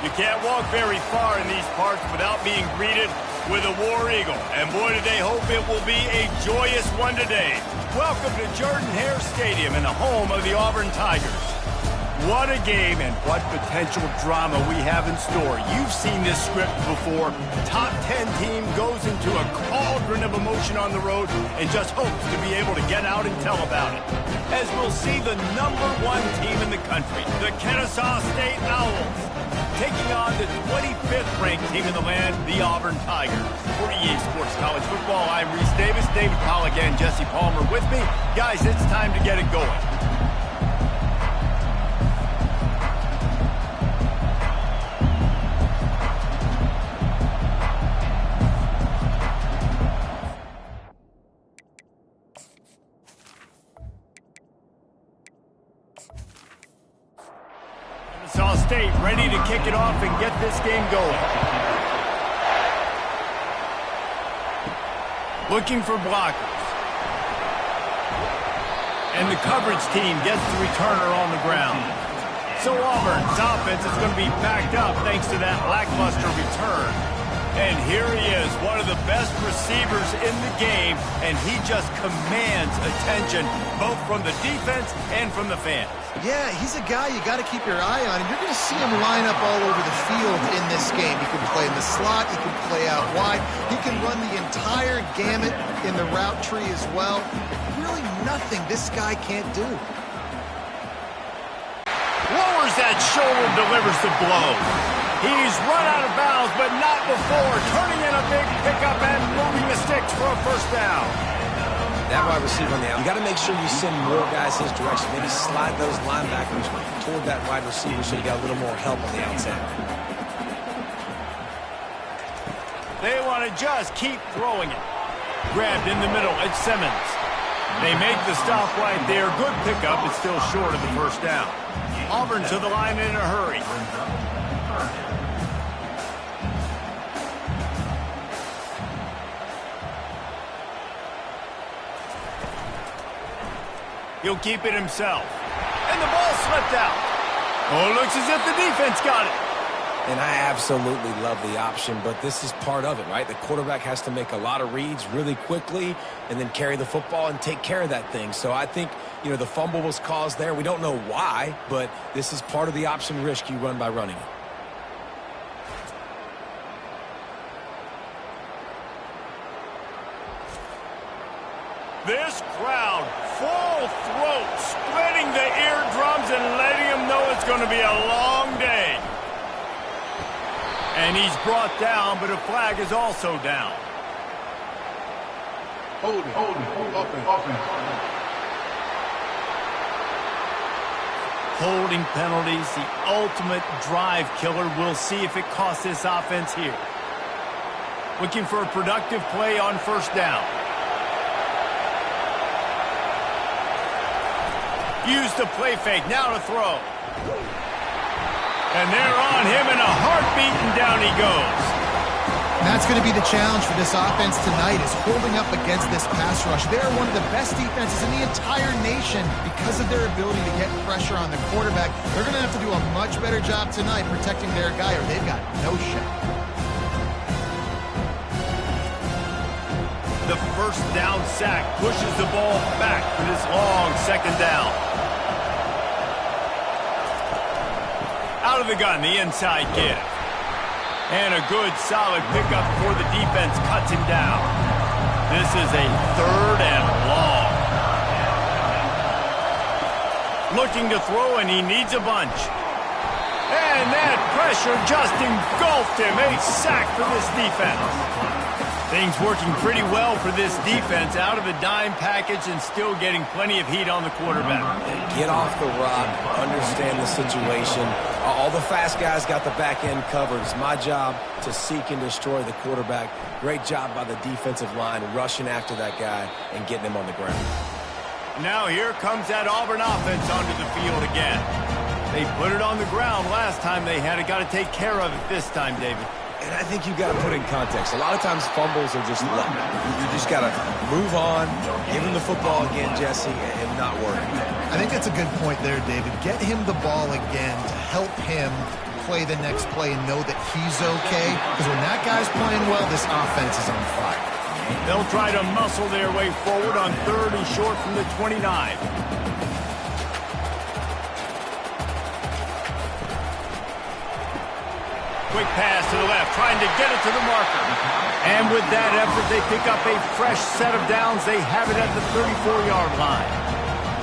You can't walk very far in these parts without being greeted with a War Eagle. And boy, do they hope it will be a joyous one today. Welcome to Jordan-Hare Stadium and the home of the Auburn Tigers. What a game and what potential drama we have in store. You've seen this script before. Top 10 team goes into a cauldron of emotion on the road and just hopes to be able to get out and tell about it. As we'll see the #1 team in the country, the Ncaa State Owls, taking on the 25th ranked team in the land, the Auburn Tigers. For EA Sports College Football, I'm Reese Davis, David Pollack, and Jesse Palmer with me. Guys, it's time to get it going. Ncaa State ready to kick it off and get this game going. Looking for blockers. And the coverage team gets the returner on the ground. So Auburn's offense is going to be backed up thanks to that lackluster return. And here he is, one of the best receivers in the game, and he just commands attention both from the defense and from the fans. Yeah, he's a guy you got to keep your eye on, and you're going to see him line up all over the field in this game. He can play in the slot, he can play out wide, he can run the entire gamut in the route tree as well. Really nothing this guy can't do. Lowers that shoulder, delivers the blow. He's run out of bounds, but not before, turning in a big pickup and moving the sticks for a first down. That wide receiver on the out. You got to make sure you send more guys his direction. Maybe slide those linebackers toward that wide receiver so you got a little more help on the outside. They want to just keep throwing it. Grabbed in the middle, it's Simmons. They make the stop right there. Good pickup, it's still short of the first down. Auburn to the line in a hurry. He'll keep it himself. And the ball slipped out. Oh, looks as if the defense got it. And I absolutely love the option, but this is part of it, right? The quarterback has to make a lot of reads really quickly and then carry the football and take care of that thing. So I think, you know, the fumble was caused there. We don't know why, but this is part of the option risk you run by running it. This crowd, full throat, splitting the eardrums and letting them know it's going to be a long day. And he's brought down, but a flag is also down. Holding, offense. Holding penalties, the ultimate drive killer. We'll see if it costs this offense here. Looking for a productive play on first down. Use the play fake, now to throw. And they're on him in a heartbeat, and down he goes. And that's going to be the challenge for this offense tonight, is holding up against this pass rush. They're one of the best defenses in the entire nation because of their ability to get pressure on the quarterback. They're going to have to do a much better job tonight protecting their guy, or they've got no shot. The first down sack pushes the ball back for this long second down. Out of the gun, the inside give. And a good, solid pickup before the defense cuts him down. This is a third and long. Looking to throw, and he needs a bunch. And that pressure just engulfed him. A sack for this defense. Things working pretty well for this defense, out of the dime package and still getting plenty of heat on the quarterback. Get off the rock, understand the situation. All the fast guys got the back end covered. It's my job to seek and destroy the quarterback. Great job by the defensive line, rushing after that guy and getting him on the ground. Now here comes that Auburn offense onto the field again. They put it on the ground last time they had it. Got to take care of it this time, David. And I think you've got to put in context. A lot of times fumbles are just luck. You just got to move on, give him the football again, Jesse, and not worry. I think that's a good point there, David. Get him the ball again to help him replay the next play and know that he's okay, because when that guy's playing well, this offense is on fire. They'll try to muscle their way forward on 3rd and short from the 29. Quick pass to the left, trying to get it to the marker. And with that effort, they pick up a fresh set of downs. They have it at the 34-yard line.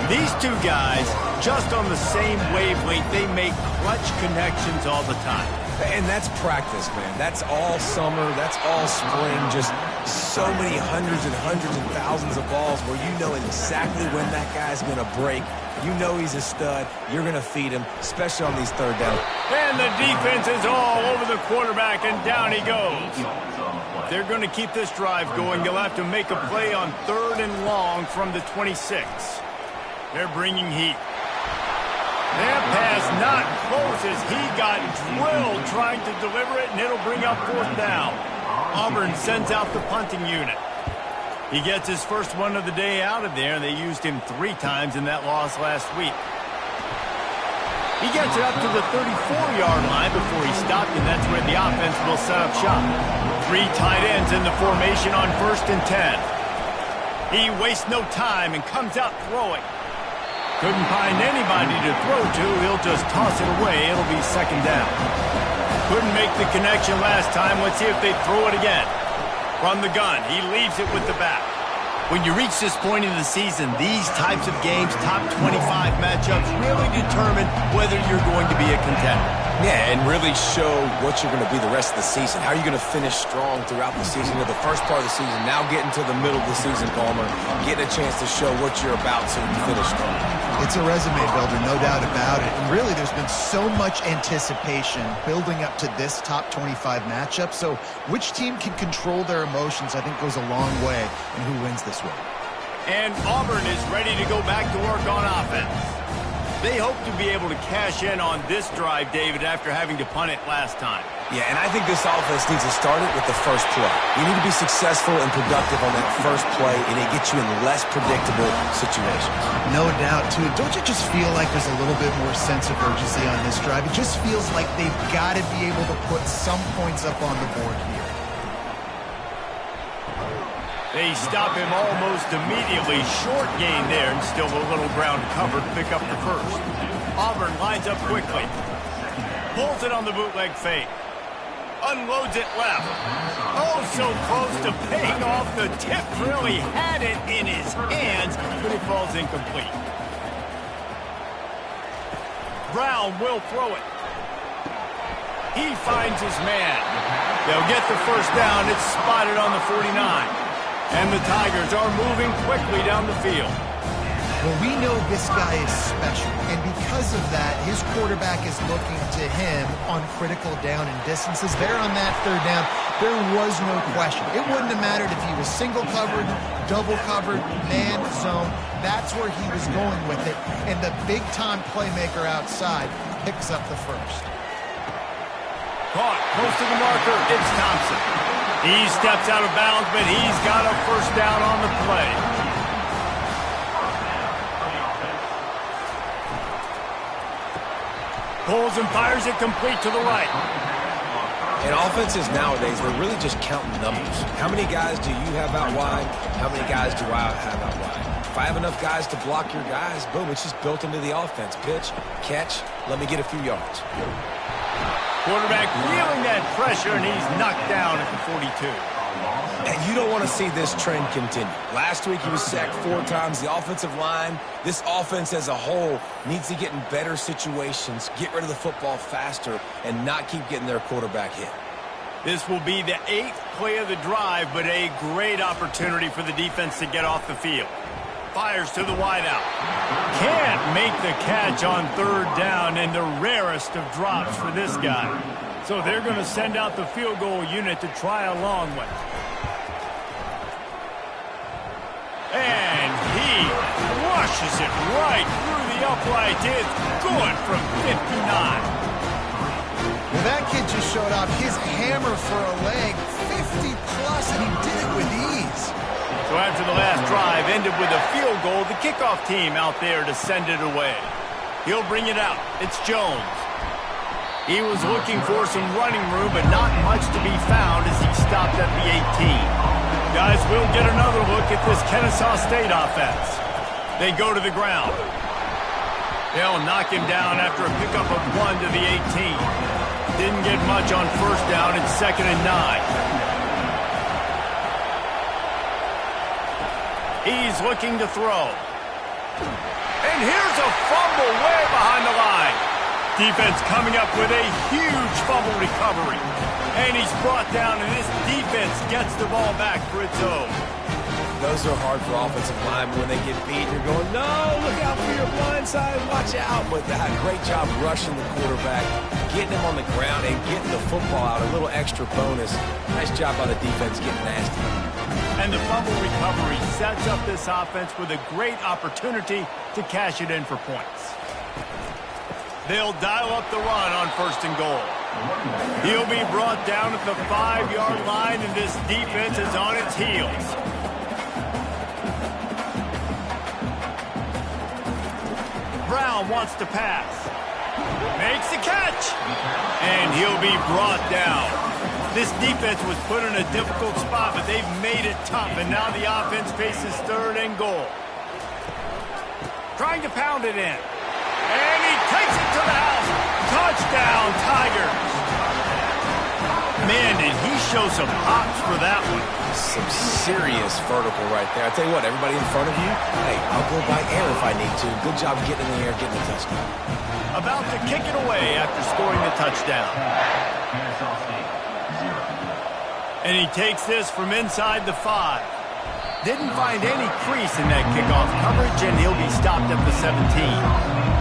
These two guys, just on the same wavelength, they make clutch connections all the time. And that's practice, man. That's all summer. That's all spring. Just so many hundreds and thousands of balls where you know exactly when that guy's going to break. You know he's a stud. You're going to feed him, especially on these 3rd downs. And the defense is all over the quarterback, and down he goes. If they're going to keep this drive going, they'll have to make a play on 3rd and long from the 26. They're bringing heat. That pass not close as he got drilled trying to deliver it, and it'll bring up 4th down. Auburn sends out the punting unit. He gets his first one of the day out of there. They used him 3 times in that loss last week. He gets it up to the 34-yard line before he stopped, and that's where the offense will set up shop. 3 tight ends in the formation on 1st and 10. He wastes no time and comes out throwing. Couldn't find anybody to throw to. He'll just toss it away. It'll be 2nd down. Couldn't make the connection last time. Let's see if they throw it again. From the gun, he leaves it with the back. When you reach this point in the season, these types of games, top 25 matchups, really determine whether you're going to be a contender. Yeah, and really show what you're going to be the rest of the season. How are you going to finish strong throughout the season, or the first part of the season, now getting to the middle of the season, Palmer, getting a chance to show what you're about so you can finish strong. It's a resume builder, no doubt about it. And really, there's been so much anticipation building up to this top 25 matchup. So which team can control their emotions, I think, goes a long way in who wins this one. And Auburn is ready to go back to work on offense. They hope to be able to cash in on this drive, David, after having to punt it last time. Yeah, and I think this offense needs to start it with the first play. You need to be successful and productive on that first play, and it gets you in less predictable situations. No doubt, too. Don't you just feel like there's a little bit more sense of urgency on this drive? It just feels like they've got to be able to put some points up on the board here. They stop him almost immediately. Short gain there, and still a little ground covered. Pick up the first. Auburn lines up quickly. Pulls it on the bootleg fake. Unloads it left. Oh, so close to paying off the tip. Really had it in his hands, but it falls incomplete. Brown will throw it. He finds his man. They'll get the first down. It's spotted on the 49. And the Tigers are moving quickly down the field. Well, we know this guy is special, and because of that, his quarterback is looking to him on critical down and distances. There on that 3rd down, there was no question. It wouldn't have mattered if he was single covered, double covered, man zone. That's where he was going with it, and the big-time playmaker outside picks up the first. Caught close to the marker. It's Thompson. He steps out of bounds, but he's got a first down on the play. Pulls and fires it complete to the right. And offenses nowadays, they're really just counting numbers. How many guys do you have out wide? How many guys do I have out wide? If I have enough guys to block your guys, boom, it's just built into the offense. Pitch, catch, let me get a few yards. Quarterback feeling that pressure, and he's knocked down at the 42. And you don't want to see this trend continue. Last week he was sacked 4 times. The offensive line, this offense as a whole, needs to get in better situations, get rid of the football faster, and not keep getting their quarterback hit. This will be the 8th play of the drive, but a great opportunity for the defense to get off the field. Fires to the wideout. Can't make the catch on 3rd down, and the rarest of drops for this guy. So they're going to send out the field goal unit to try a long one. And he rushes it right through the upright. It's good from 59. Well, that kid just showed off his hammer for a leg, 50-plus, and he did it with ease. So after the last drive ended with a field goal, the kickoff team out there to send it away. He'll bring it out. It's Jones. He was looking for some running room, but not much to be found as he stopped at the 18. Guys, we'll get another look at this Ncaa State offense. They go to the ground. They'll knock him down after a pickup of 1 to the 18. Didn't get much on first down. It's 2nd and 9. He's looking to throw. And here's a fumble way behind the line. Defense coming up with a huge fumble recovery. And he's brought down, and this defense gets the ball back for its own. Those are hard for offensive linemen when they get beat. You're going, no, look out for your blind side, watch out. But that great job rushing the quarterback, getting him on the ground, and getting the football out. A little extra bonus. Nice job by the defense getting nasty. And the fumble recovery sets up this offense with a great opportunity to cash it in for points. They'll dial up the run on 1st and goal. He'll be brought down at the 5-yard line, and this defense is on its heels. Brown wants to pass. Makes the catch. And he'll be brought down. This defense was put in a difficult spot, but they've made it tough, and now the offense faces 3rd and goal. Trying to pound it in. And he takes it to the house. Touchdown, Tigers. Man, did he show some hops for that one. Some serious vertical right there. I tell you what, everybody in front of you, hey, I'll go by air if I need to. Good job getting in the air, getting the touchdown. About to kick it away after scoring the touchdown. And he takes this from inside the 5. Didn't find any crease in that kickoff coverage, and he'll be stopped at the 17.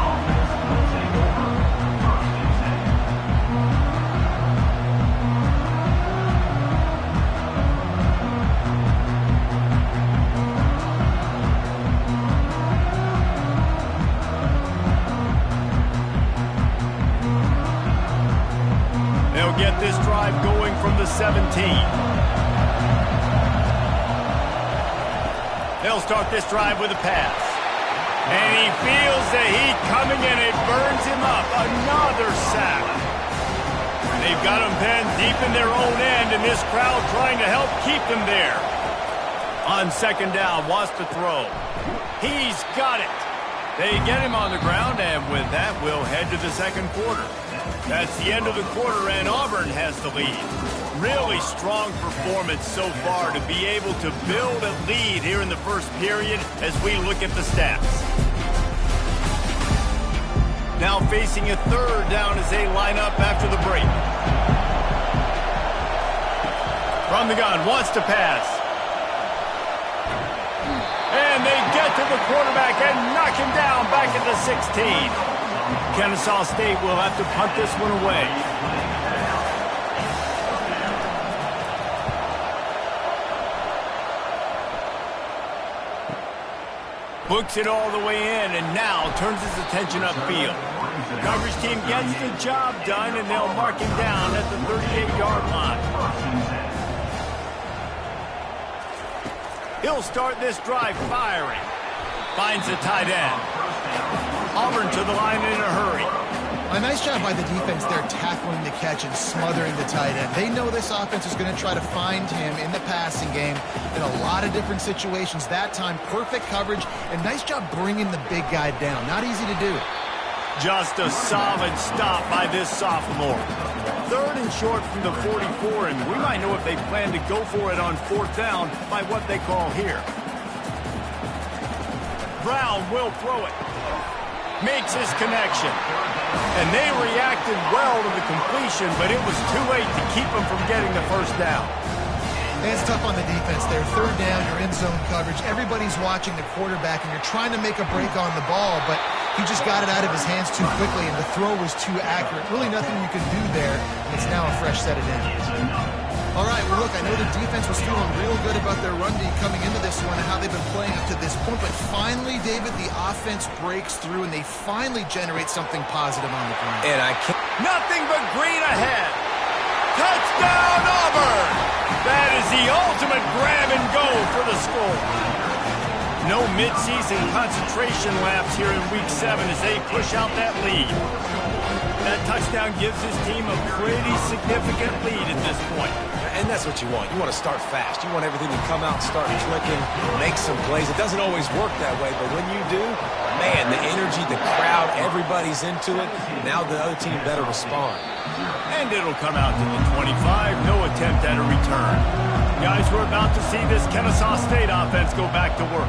Get this drive going from the 17. They'll start this drive with a pass. And he feels the heat coming and it burns him up. Another sack. They've got him pinned deep in their own end, and this crowd trying to help keep them there. On 2nd down, wants to throw. He's got it. They get him on the ground, and with that, we'll head to the 2nd quarter. That's the end of the quarter, and Auburn has the lead. Really strong performance so far to be able to build a lead here in the 1st period as we look at the stats. Now facing a 3rd down as they line up after the break. From the gun, wants to pass. And they get to the quarterback and knock him down back at the 16. Ncaa State will have to punt this one away. Books it all the way in and now turns his attention upfield. Coverage team gets the job done, and they'll mark him down at the 38-yard line. He'll start this drive firing. Finds the tight end. Auburn to the line in a hurry. A nice job by the defense there tackling the catch and smothering the tight end. They know this offense is going to try to find him in the passing game in a lot of different situations. That time, perfect coverage, and nice job bringing the big guy down. Not easy to do. Just a solid stop by this sophomore. 3rd and short from the 44, and we might know if they plan to go for it on 4th down by what they call here. Brown will throw it. Makes his connection. And they reacted well to the completion, but it was too late to keep them from getting the 1st down. It's tough on the defense there. 3rd down, you're in zone coverage. Everybody's watching the quarterback, and you're trying to make a break on the ball, but he just got it out of his hands too quickly, and the throw was too accurate. Really nothing you can do there, and it's now a fresh set of downs. All right, well, look, I know the defense was feeling real good about their run D coming into this one and how they've been playing up to this point, but finally, David, the offense breaks through, and they finally generate something positive on the ground. And I can't... Nothing but green ahead. Touchdown, Auburn! That is the ultimate grab and go for the score. No midseason concentration laps here in Week 7 as they push out that lead. That touchdown gives his team a pretty significant lead at this point. And that's what you want. You want to start fast. You want everything to come out, start clicking, make some plays. It doesn't always work that way, but when you do, man, the energy, the crowd, everybody's into it. Now the other team better respond. And it'll come out to the 25. No attempt at a return. Guys, we're about to see this Ncaa State offense go back to work.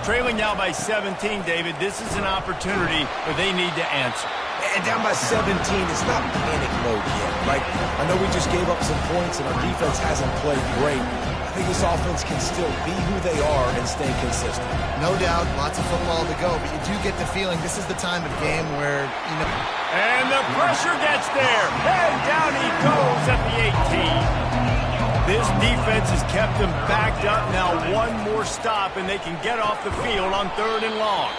Trailing now by 17, David. This is an opportunity where they need to answer. And down by 17, it's not panic mode yet. Like, I know we just gave up some points and our defense hasn't played great. I think this offense can still be who they are and stay consistent. No doubt, lots of football to go, but you do get the feeling this is the time of game where, you know... And the pressure gets there. And down he goes at the 18. This defense has kept them backed up. Now one more stop and they can get off the field on 3rd and long.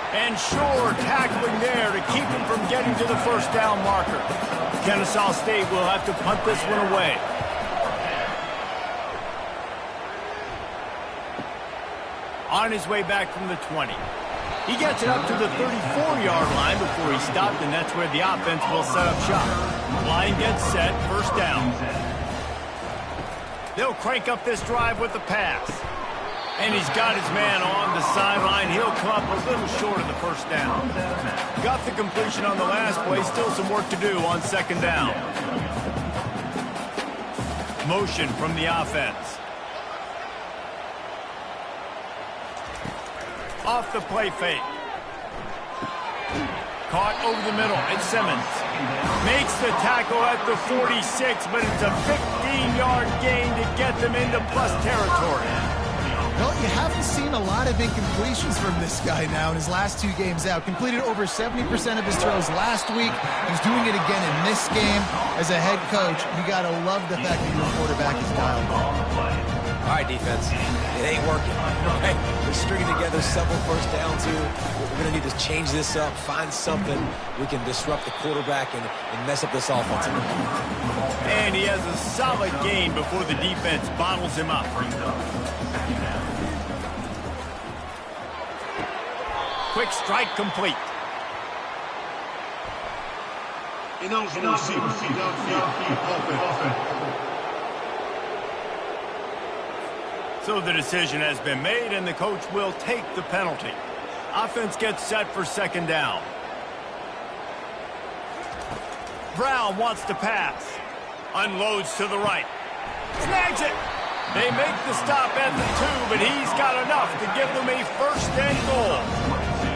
And sure, tackling there to keep him from getting to the first down marker. Ncaa State will have to punt this one away. On his way back from the 20. He gets it up to the 34-yard line before he stopped, and that's where the offense will set up shop. Line gets set, first down. They'll crank up this drive with the pass. And he's got his man on the sideline. He'll come up a little short of the first down. Got the completion on the last play. Still some work to do on 2nd down. Motion from the offense. Off the play fake. Caught over the middle. It's Simmons. Makes the tackle at the 46, but it's a 15-yard gain to get them into plus territory. Well, you haven't seen a lot of incompletions from this guy now in his last 2 games out. Completed over 70% of his throws last week. He's doing it again in this game. As a head coach, you got to love the fact that your quarterback is dialed in. All right, defense, it ain't working. Right? We're stringing together several first downs here. We're going to need to change this up, find something we can disrupt the quarterback and mess up this offense. And he has a solid gain before the defense bottles him up. Quick strike complete. So the decision has been made, and the coach will take the penalty. Offense gets set for 2nd down. Brown wants to pass. Unloads to the right. Snags it. They make the stop at the 2, but he's got enough to give them a 1st and goal.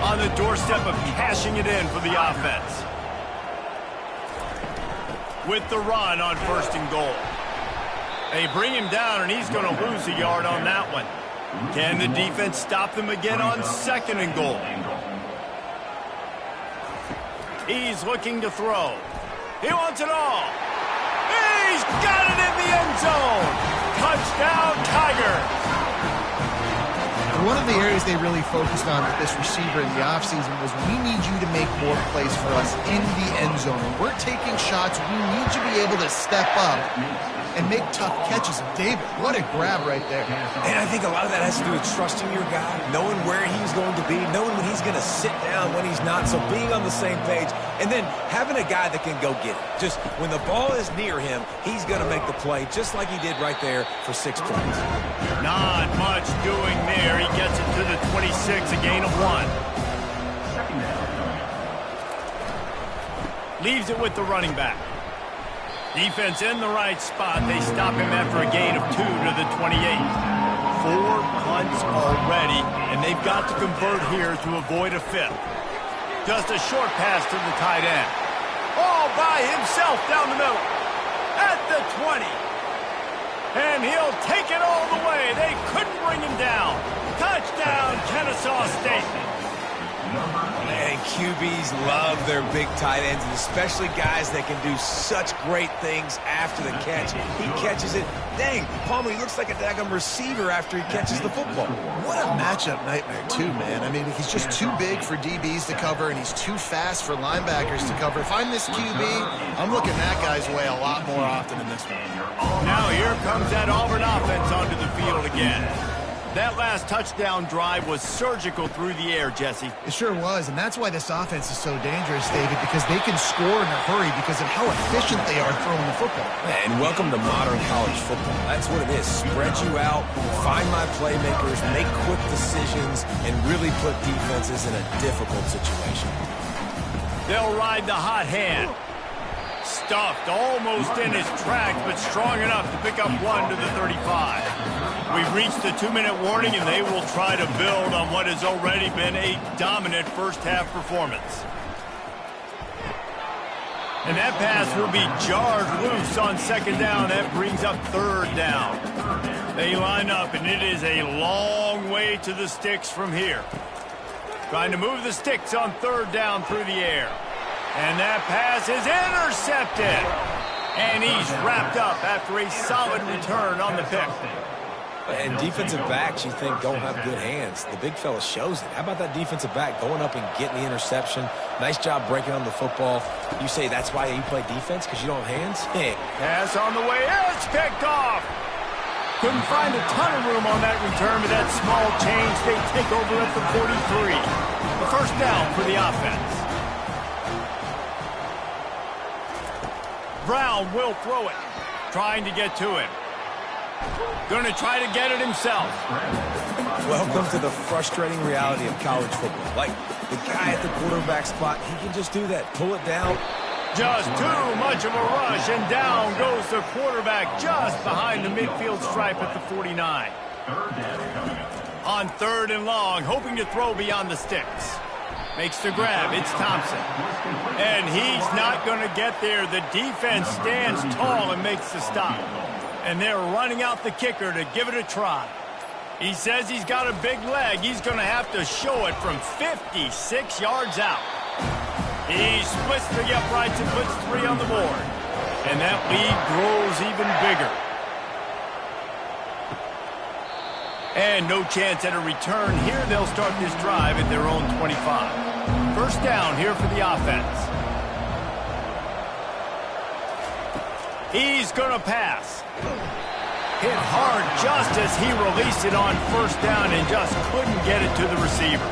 On the doorstep of cashing it in for the offense. With the run on 1st and goal. They bring him down, and he's going to lose a yard on that one. Can the defense stop them again on 2nd and goal? He's looking to throw. He wants it all. He's got it in the end zone. Touchdown, Tigers. One of the areas they really focused on with this receiver in the offseason was we need you to make more plays for us in the end zone. When we're taking shots, we need you to be able to step up and make tough catches. And David, what a grab right there. And I think a lot of that has to do with trusting your guy, knowing where he's going to be, knowing when he's going to sit down, when he's not, so being on the same page, and then having a guy that can go get it. Just when the ball is near him, he's going to make the play, just like he did right there for 6 points. Not much doing there. He gets it to the 26, a gain of 1. Leaves it with the running back. Defense in the right spot. They stop him after a gain of 2 to the 28. 4 punts already, and they've got to convert here to avoid a 5th. Just a short pass to the tight end. All by himself down the middle. At the 20. And he'll take it all the way. They couldn't bring him down. Touchdown, Ncaa State. Man, QBs love their big tight ends, and especially guys that can do such great things after the catch. He catches it. Dang, Palmer, he looks like a daggum receiver after he catches the football. What a matchup nightmare, too, man. I mean, he's just too big for DBs to cover, and he's too fast for linebackers to cover. If I'm this QB, I'm looking that guy's way a lot more often than this one. Now here comes that Auburn offense onto the field again. That last touchdown drive was surgical through the air, Jesse. It sure was, and that's why this offense is so dangerous, David, because they can score in a hurry because of how efficient they are throwing the football. And welcome to modern college football. That's what it is. Spread you out, find my playmakers, make quick decisions, and really put defenses in a difficult situation. They'll ride the hot hand. Stuffed almost in his tracks, but strong enough to pick up one to the 35. We've reached the 2-minute warning, and they will try to build on what has already been a dominant first-half performance. And that pass will be jarred loose on second down. That brings up third down. They line up, and it is a long way to the sticks from here. Trying to move the sticks on third down through the air. And that pass is intercepted. And he's wrapped up after a solid return on the pick. And defensive backs, you think, don't have good hands. The big fella shows it. How about that defensive back going up and getting the interception? Nice job breaking on the football. You say that's why you play defense, because you don't have hands? Yeah. Pass on the way. It's picked off. Couldn't find a ton of room on that return, but that small change, they take over at the 43. The first down for the offense. Brown will throw it. Trying to get to him. Going to try to get it himself. Welcome to the frustrating reality of college football. Like, the guy at the quarterback spot, he can just do that. Pull it down. Just too much of a rush, and down goes the quarterback just behind the midfield stripe at the 49. On third and long, hoping to throw beyond the sticks. Makes the grab. It's Thompson. And he's not going to get there. The defense stands tall and makes the stop. And they're running out the kicker to give it a try. He says he's got a big leg. He's going to have to show it from 56 yards out. He splits the uprights and puts 3 on the board. And that lead grows even bigger. And no chance at a return here. They'll start this drive at their own 25. First down here for the offense. He's going to pass. Hit hard just as he released it on first down and just couldn't get it to the receiver.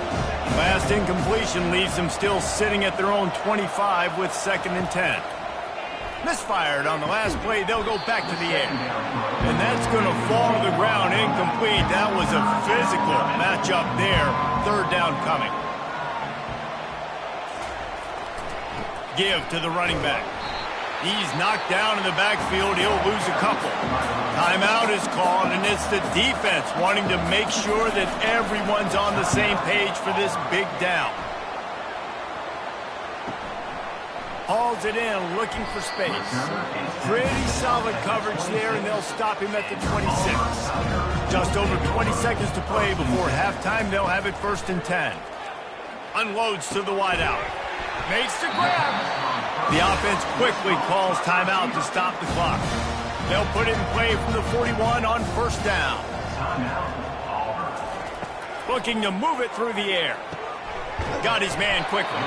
Last incompletion leaves them still sitting at their own 25 with 2nd and 10. Misfired on the last play. They'll go back to the air. And that's going to fall to the ground incomplete. That was a physical matchup there. Third down coming. Give to the running back. He's knocked down in the backfield. He'll lose a couple. Timeout is called, and it's the defense wanting to make sure that everyone's on the same page for this big down. Hauls it in, looking for space. Pretty solid coverage there, and they'll stop him at the 26. Just over 20 seconds to play before halftime. They'll have it 1st and 10. Unloads to the wideout. Makes the grab. The offense quickly calls timeout to stop the clock. They'll put it in play from the 41 on first down. Looking to move it through the air. Got his man quickly.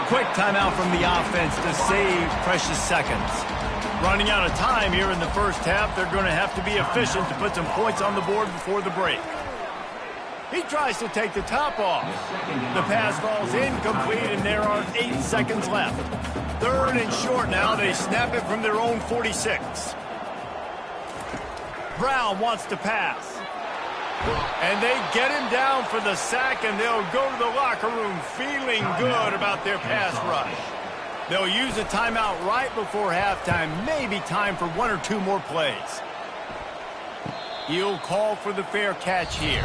Quick timeout from the offense to save precious seconds. Running out of time here in the first half. They're going to have to be efficient to put some points on the board before the break. He tries to take the top off. The pass falls incomplete, and there are 8 seconds left. Third and short now. They snap it from their own 46. Brown wants to pass. And they get him down for the sack, and they'll go to the locker room feeling good about their pass rush. They'll use a timeout right before halftime. Maybe time for 1 or 2 more plays. He'll call for the fair catch here.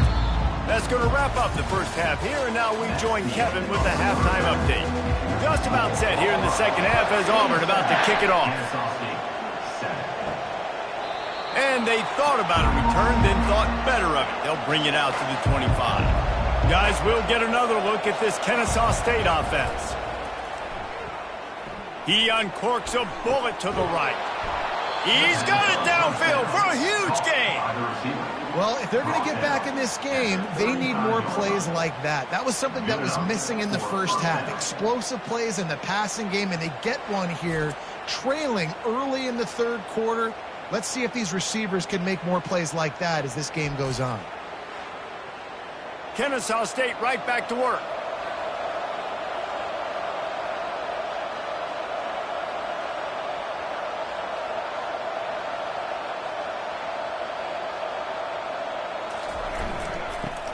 That's going to wrap up the first half here, and now we join Kevin with the halftime update. Just about set here in the second half as Auburn about to kick it off. And they thought about a return, then thought better of it. They'll bring it out to the 25. Guys, we'll get another look at this Ncaa State offense. He uncorks a bullet to the right. He's got it downfield for a huge gain. Well, if they're going to get back in this game, they need more plays like that. That was something that was missing in the first half. Explosive plays in the passing game, and they get one here, trailing early in the third quarter. Let's see if these receivers can make more plays like that as this game goes on. Kennesaw State right back to work.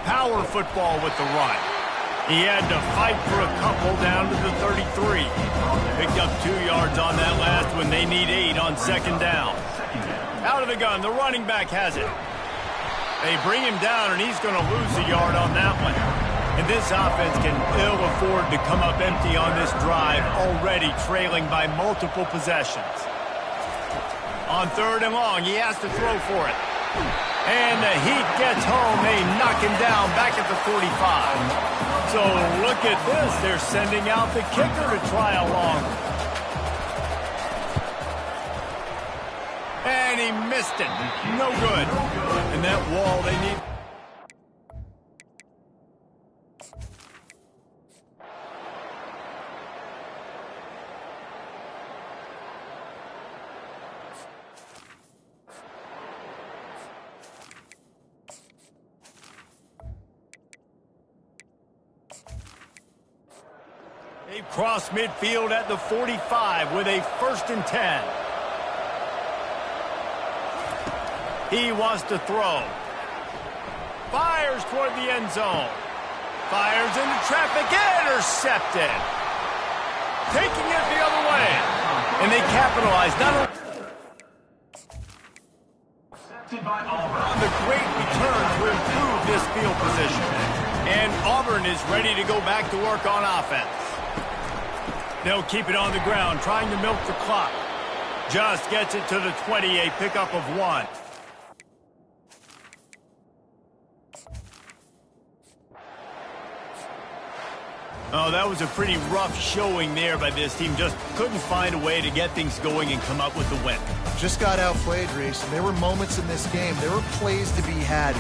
Power football with the run. He had to fight for a couple down to the 33. Picked up 2 yards on that last one. They need 8 on second down. Out of the gun, the running back has it. They bring him down, and he's going to lose a yard on that one. And this offense can ill afford to come up empty on this drive, already trailing by multiple possessions. On 3rd and long, he has to throw for it. And the heat gets home. They knock him down back at the 45. So look at this. They're sending out the kicker to try a long. And he missed it. No good. And that wall they need. They've crossed midfield at the 45 with a 1st and 10. He wants to throw. Fires toward the end zone. Fires into traffic. Intercepted. Taking it the other way. And they capitalize. Not only on the great return to improve this field position. And Auburn is ready to go back to work on offense. They'll keep it on the ground, trying to milk the clock. Just gets it to the 20, a pickup of 1. Oh, that was a pretty rough showing there by this team. Just couldn't find a way to get things going and come up with the win. Just got outplayed, Reese. There were moments in this game. There were plays to be had.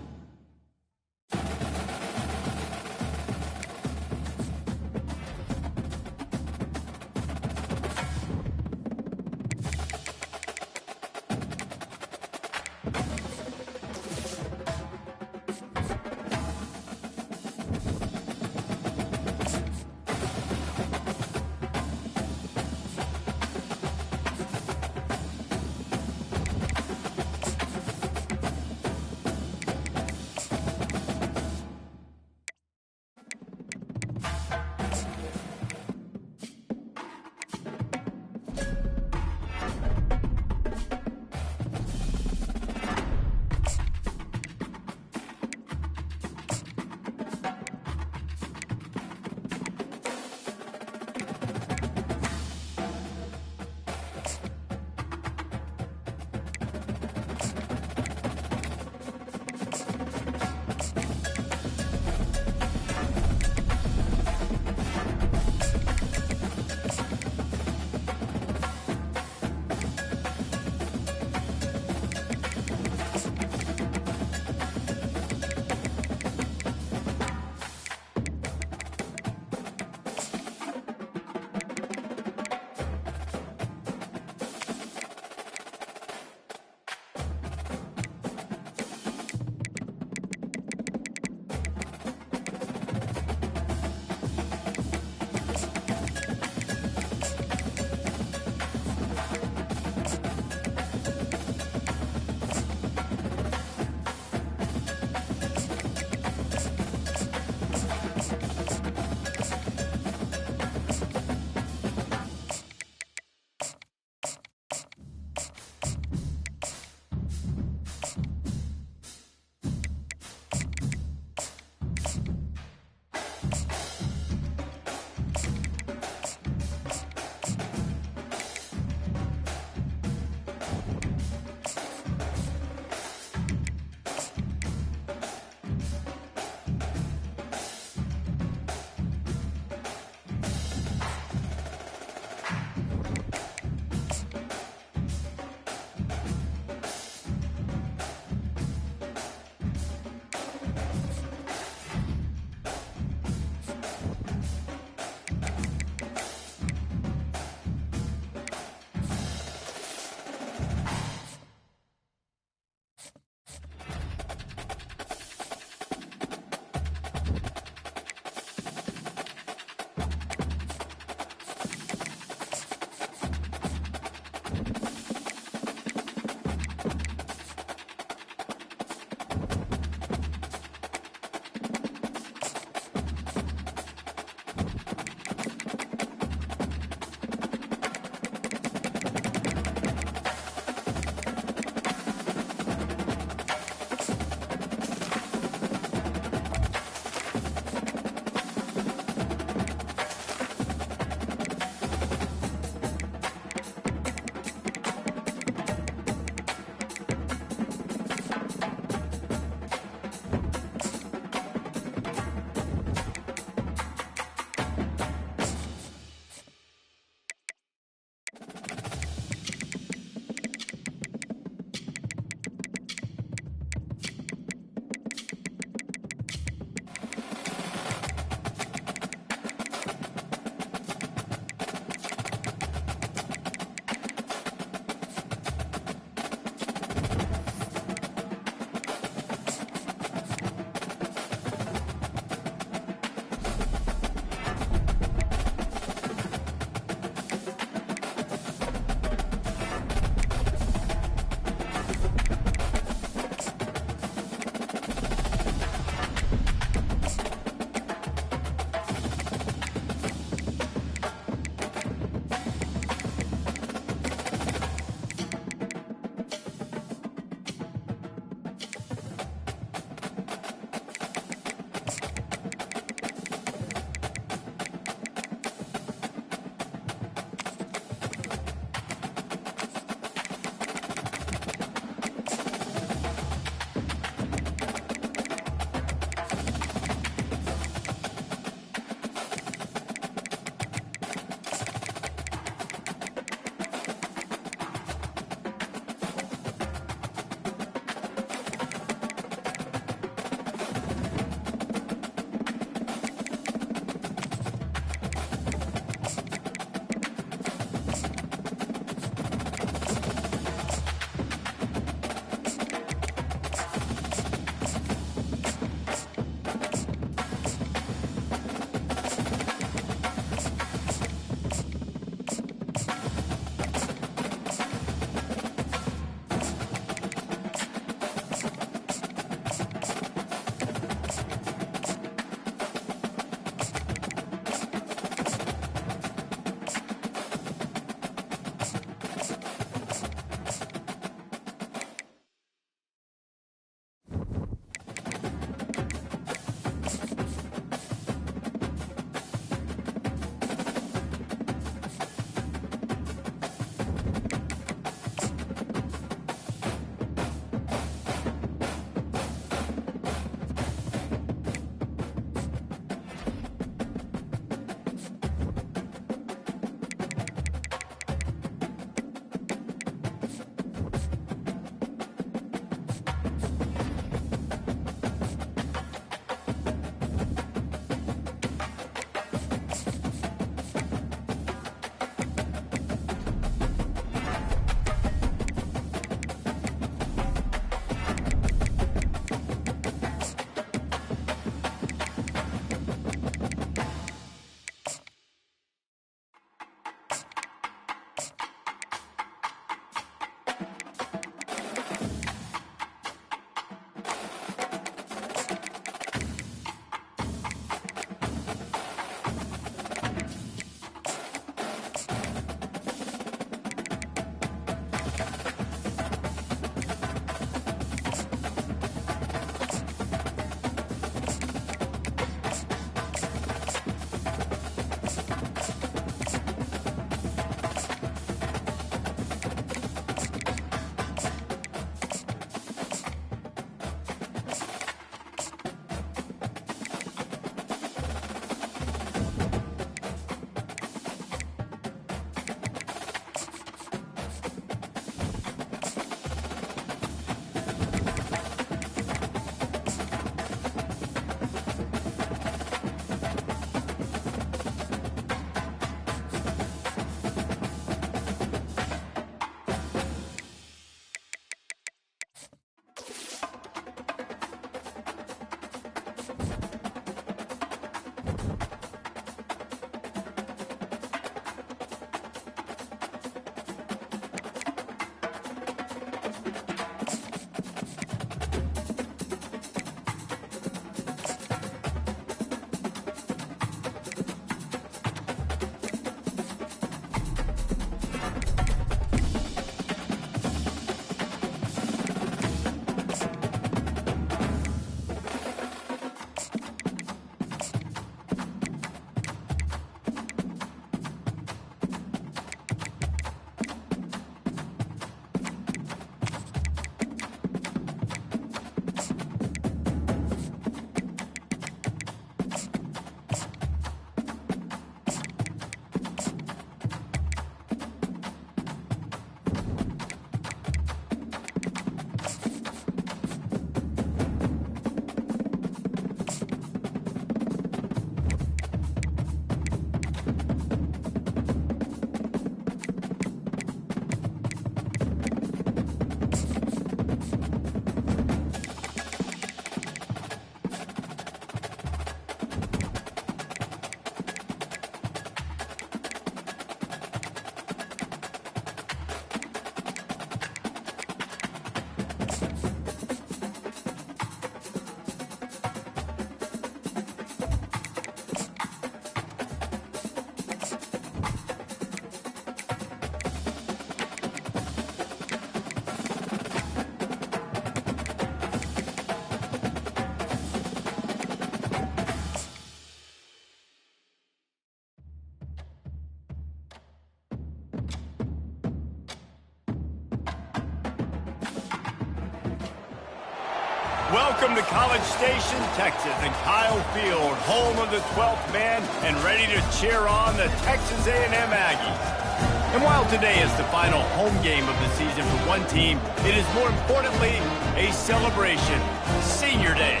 Welcome to College Station, Texas, and Kyle Field, home of the 12th man, and ready to cheer on the Texas A&M Aggies. And while today is the final home game of the season for one team, it is more importantly a celebration, Senior Day.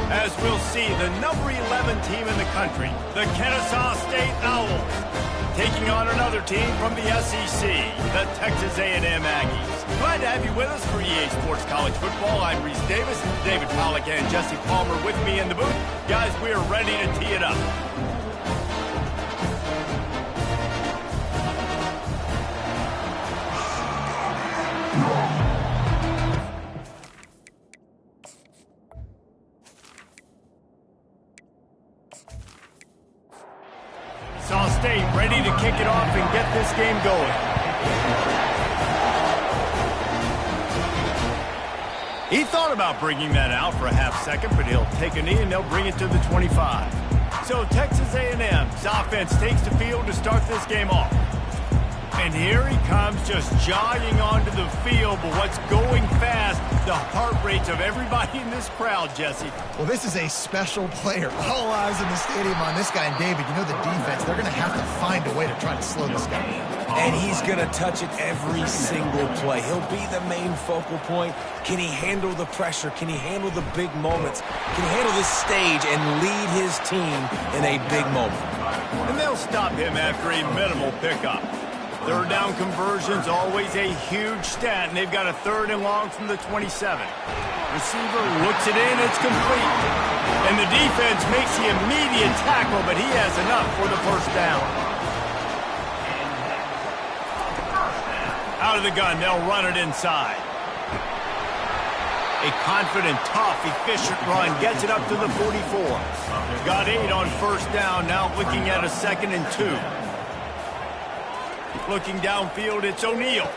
As we'll see, the number 11 team in the country, the Ncaa State Owls, taking on another team from the SEC, the Texas A&M Aggies. Glad to have you with us for EA Sports College Football. I'm Reese Davis, David Pollack, and Jesse Palmer with me in the booth. Guys, we are ready to tee it up. Ncaa State ready to kick it off and get this game going. He thought about bringing that out for a half second, but he'll take a knee and they'll bring it to the 25. So Texas A&M's offense takes the field to start this game off. And here he comes, just jogging onto the field, but what's going fast, the heart rates of everybody in this crowd, Jesse. Well, this is a special player. All eyes in the stadium on this guy. And David, you know the defense, they're going to have to find a way to try to slow this guy down. And he's going to touch it every single play. He'll be the main focal point. Can he handle the pressure? Can he handle the big moments? Can he handle this stage and lead his team in a big moment? And they'll stop him after a minimal pickup. Third down conversion's always a huge stat, and they've got a 3rd and long from the 27. Receiver looks it in, it's complete. And the defense makes the immediate tackle, but he has enough for the first down. Out of the gun, they'll run it inside. A confident, tough, efficient run gets it up to the 44. Got 8 on first down, now looking at a 2nd and 2. Looking downfield, it's O'Neal.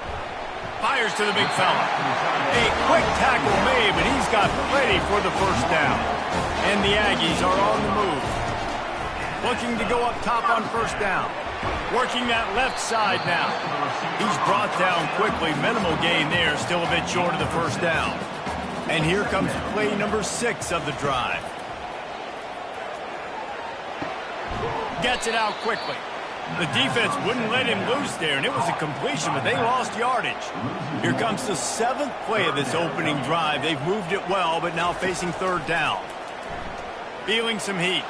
Fires to the big fella. A quick tackle made, but he's got plenty for the first down. And the Aggies are on the move. Looking to go up top on first down. Working that left side now. He's brought down quickly. Minimal gain there, still a bit short of the first down. And here comes play number 6 of the drive. Gets it out quickly. The defense wouldn't let him loose there, and it was a completion, but they lost yardage. Here comes the 7th play of this opening drive. They've moved it well, but now facing 3rd down. Feeling some heat.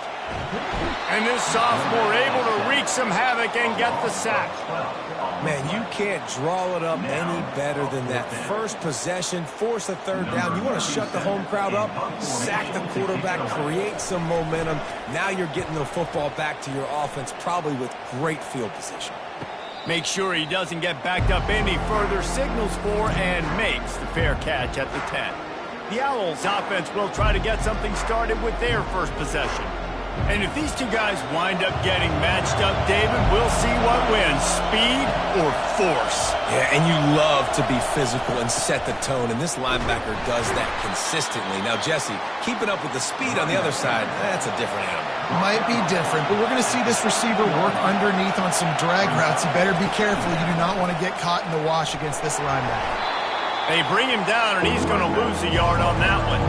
And this sophomore able to wreak some havoc and get the sack. Man, you can't draw it up any better than that. First possession, force a 3rd down. You want to shut the home crowd up, sack the quarterback, create some momentum. Now you're getting the football back to your offense, probably with great field position. Make sure he doesn't get backed up any further, signals for and makes the fair catch at the 10. The Owls offense will try to get something started with their first possession. And if these two guys wind up getting matched up, David, we'll see what wins, speed or force. Yeah, and you love to be physical and set the tone, and this linebacker does that consistently. Now, Jesse, keeping up with the speed on the other side, that's a different animal. Might be different, but we're going to see this receiver work underneath on some drag routes. You better be careful. You do not want to get caught in the wash against this linebacker. They bring him down, and he's going to lose a yard on that one.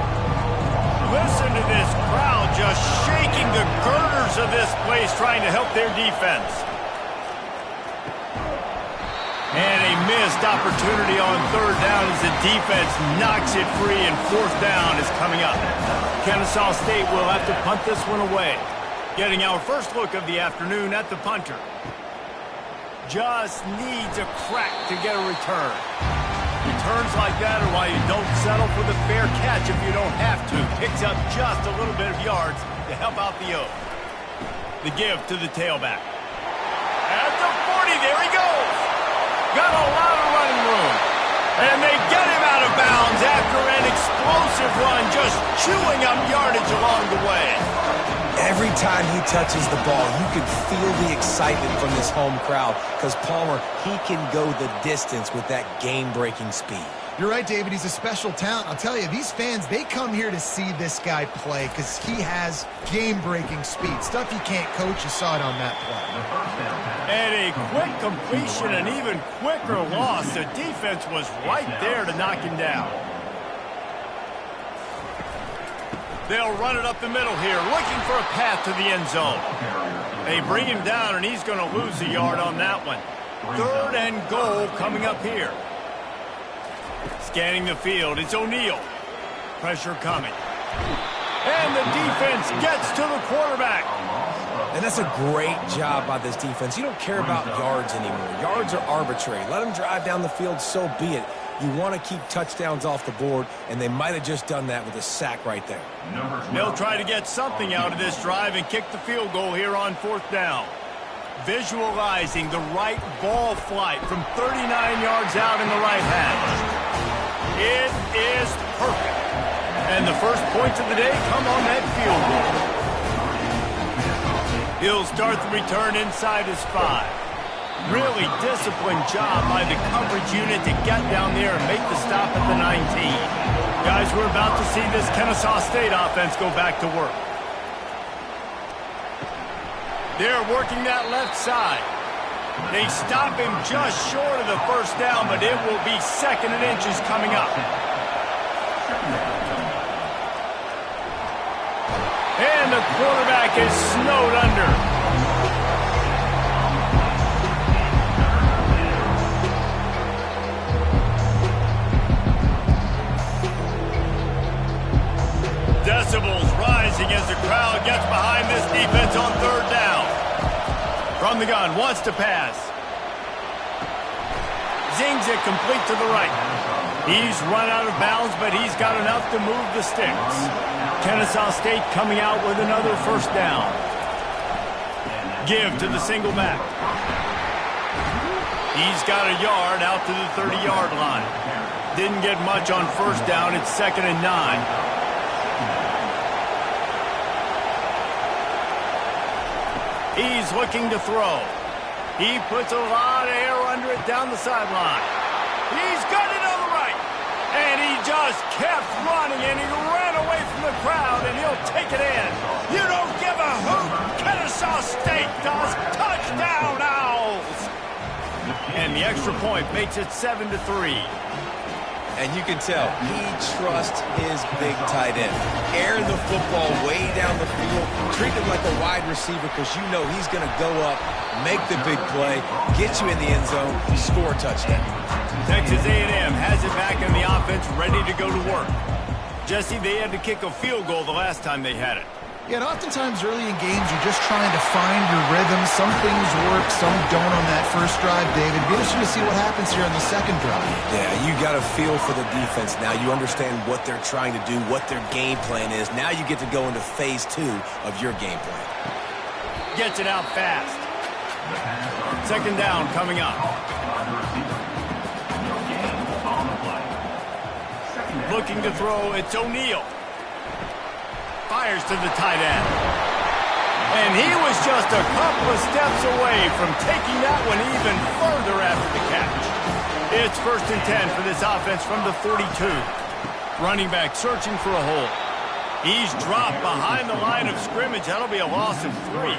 Listen to this crowd just shaking the girders of this place, trying to help their defense. And a missed opportunity on 3rd down as the defense knocks it free, and 4th down is coming up. Ncaa State will have to punt this one away. Getting our first look of the afternoon at the punter. Just needs a crack to get a return. Returns like that are why you don't settle for the fair catch if you don't have to. Picks up just a little bit of yards to help out the Oak. The give to the tailback. At the 40, there he goes. Got a lot of running room. And they get him out of bounds after an explosive run, just chewing up yardage along the way. Every time he touches the ball, you can feel the excitement from this home crowd because Palmer, he can go the distance with that game-breaking speed. You're right, David. He's a special talent. I'll tell you, these fans, they come here to see this guy play because he has game-breaking speed. Stuff you can't coach. You saw it on that play. And a quick completion, an even quicker loss. The defense was right there to knock him down. They'll run it up the middle here, looking for a path to the end zone. They bring him down, and he's going to lose a yard on that one. 3rd and goal coming up here. Scanning the field, it's O'Neal. Pressure coming. And the defense gets to the quarterback. And that's a great job by this defense. You don't care about yards anymore. Yards are arbitrary. Let them drive down the field, so be it. You want to keep touchdowns off the board, and they might have just done that with a sack right there. They'll try to get something out of this drive and kick the field goal here on 4th down. Visualizing the right ball flight from 39 yards out in the right hash. It is perfect. And the first points of the day come on that field goal. He'll start the return inside his 5. Really disciplined job by the coverage unit to get down there and make the stop at the 19. Guys, we're about to see this Ncaa State offense go back to work. They're working that left side. They stop him just short of the first down, but it will be 2nd and inches coming up. And the quarterback is snowed under. Decibels rising as the crowd gets behind this defense on 3rd down. From the gun, wants to pass. Zings it complete to the right. He's run out of bounds, but he's got enough to move the sticks. Ncaa State coming out with another 1st down. Give to the single back. He's got a yard out to the 30-yard line. Didn't get much on 1st down. It's 2nd and 9. He's looking to throw. He puts a lot of air under it down the sideline. He's got it on the right. And he just kept running, and he ran away from the crowd, and he'll take it in. You don't give a hoot. Ncaa State does. Touchdown, Owls. And the extra point makes it 7-3. And you can tell he trusts his big tight end. Air the football way down the field. Treat him like a wide receiver because you know he's going to go up, make the big play, get you in the end zone, score a touchdown. Texas A&M has it back in the offense, ready to go to work. Jesse, they had to kick a field goal the last time they had it. Yeah, and oftentimes early in games, you're just trying to find your rhythm. Some things work, some don't on that first drive, David. It'd be interesting to see what happens here on the 2nd drive. Yeah, you got a feel for the defense now. You understand what they're trying to do, what their game plan is. Now you get to go into phase 2 of your game plan. Gets it out fast. 2nd down coming up. Looking to throw, it's O'Neal. Fires to the tight end. And he was just a couple of steps away from taking that one even further after the catch. It's 1st and 10 for this offense from the 42. Running back searching for a hole. He's dropped behind the line of scrimmage. That'll be a loss of 3.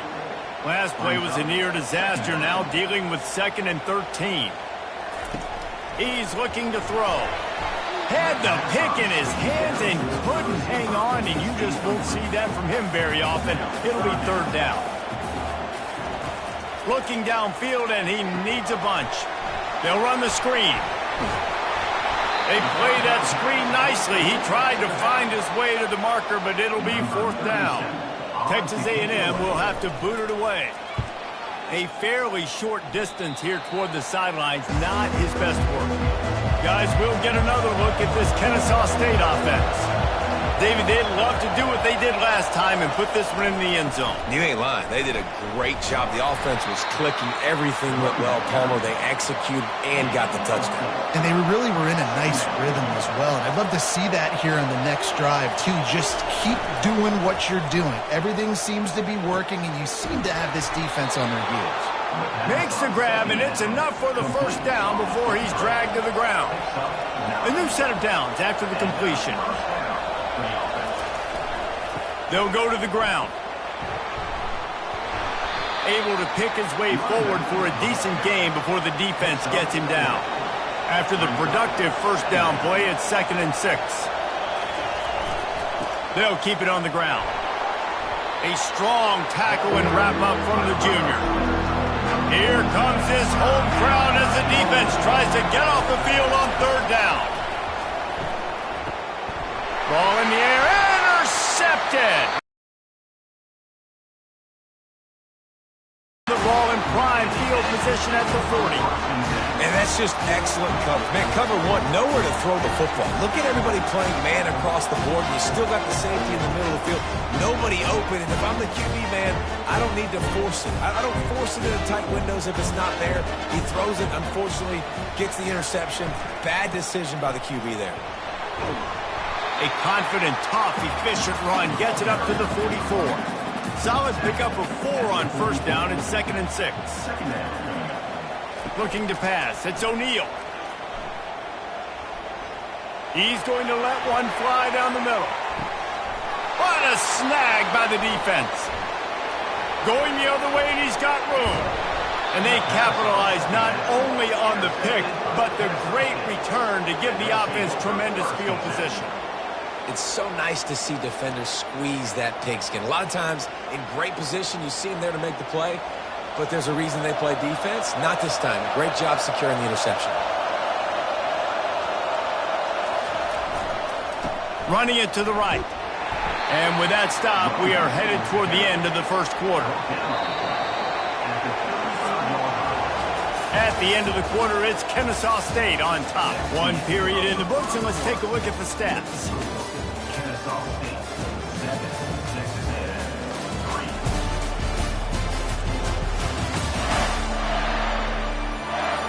Last play was a near disaster, now dealing with 2nd and 13. He's looking to throw. Had the pick in his hands and couldn't hang on, and you just won't see that from him very often. It'll be 3rd down. Looking downfield, and he needs a bunch. They'll run the screen. They play that screen nicely. He tried to find his way to the marker, but it'll be 4th down. Texas A&M will have to boot it away. A fairly short distance here toward the sidelines, not his best work. Guys, we'll get another look at this Ncaa State offense. David, they'd love to do what they did last time and put this one in the end zone. You ain't lying. They did a great job. The offense was clicking. Everything went well. Palmer, they executed and got the touchdown. And they really were in a nice rhythm as well. And I'd love to see that here on the next drive, too. Just keep doing what you're doing. Everything seems to be working, and you seem to have this defense on their heels. Makes the grab, and it's enough for the 1st down before he's dragged to the ground. A new set of downs after the completion. They'll go to the ground. Able to pick his way forward for a decent game before the defense gets him down. After the productive 1st down play, it's 2nd and 6. They'll keep it on the ground. A strong tackle and wrap-up from the junior. Here comes this home crowd as the defense tries to get off the field on third down. Ball in the air, intercepted. The ball in prime field position at the 40. And that's just excellent cover. Man, cover one, nowhere to throw the football. Look at everybody playing man across the board. You still got the safety in the middle of the field. Nobody open. And if I'm the QB, man, I don't need to force it. I don't force it into tight windows if it's not there. He throws it, unfortunately, gets the interception. Bad decision by the QB there. A confident, tough, efficient run gets it up to the 44. Solid pickup of 4 on first down and 2nd and 6. Looking to pass. It's O'Neal. He's going to let one fly down the middle. What a snag by the defense. Going the other way, and he's got room. And they capitalize not only on the pick, but the great return to give the offense tremendous field position. It's so nice to see defenders squeeze that pigskin. A lot of times, in great position, you see them there to make the play, but there's a reason they play defense. Not this time. Great job securing the interception. Running it to the right. And with that stop, we are headed toward the end of the first quarter. At the end of the quarter, it's Ncaa State on top. 1 period in the books, and let's take a look at the stats.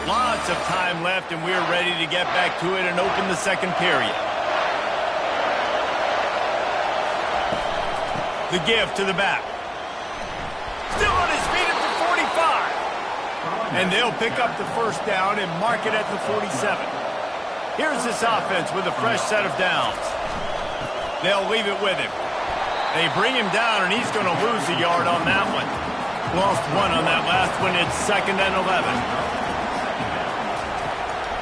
Lots of time left, and we're ready to get back to it and open the second period. The give to the back. Still on his feet at the 45. And they'll pick up the first down and mark it at the 47. Here's this offense with a fresh set of downs. They'll leave it with him. They bring him down, and he's going to lose a yard on that one. Lost 1 on that last one. It's 2nd and 11.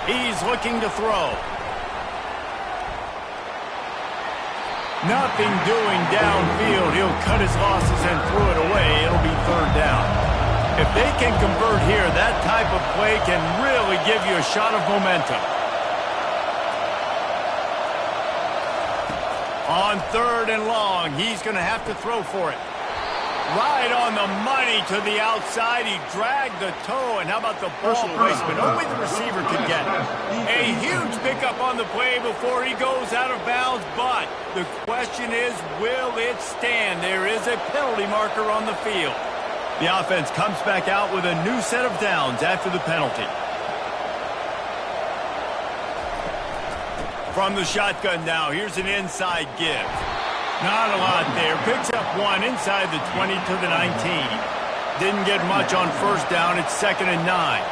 He's looking to throw. Nothing doing downfield. He'll cut his losses and throw it away. It'll be 3rd down. If they can convert here, that type of play can really give you a shot of momentum. On 3rd and long, he's going to have to throw for it. Right on the money to the outside. He dragged the toe, and how about the ball placement? Only the receiver could get it. A huge pickup on the play before he goes out of bounds, but the question is, will it stand? There is a penalty marker on the field. The offense comes back out with a new set of downs after the penalty. From the shotgun now, here's an inside give. Not a lot there. Picks up 1 inside the 20 to the 19. Didn't get much on first down. It's 2nd and 9.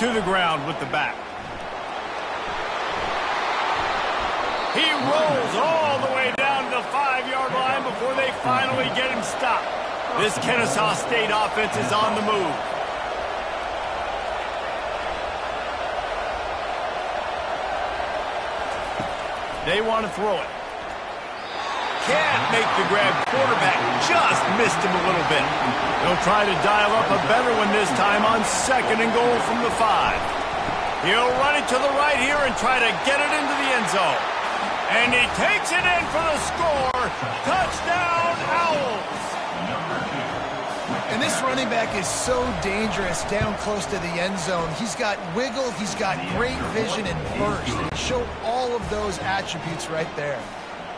To the ground with the back. He rolls all the way down to the 5-yard line before they finally get him stopped. This Ncaa State offense is on the move. They want to throw it. Can't make the grab. Quarterback just missed him a little bit. They'll try to dial up a better one this time on 2nd and goal from the 5. He'll run it to the right here and try to get it into the end zone. And he takes it in for the score. Touchdown, Owls. And this running back is so dangerous down close to the end zone. He's got wiggle, he's got great vision and burst. And he showed all of those attributes right there.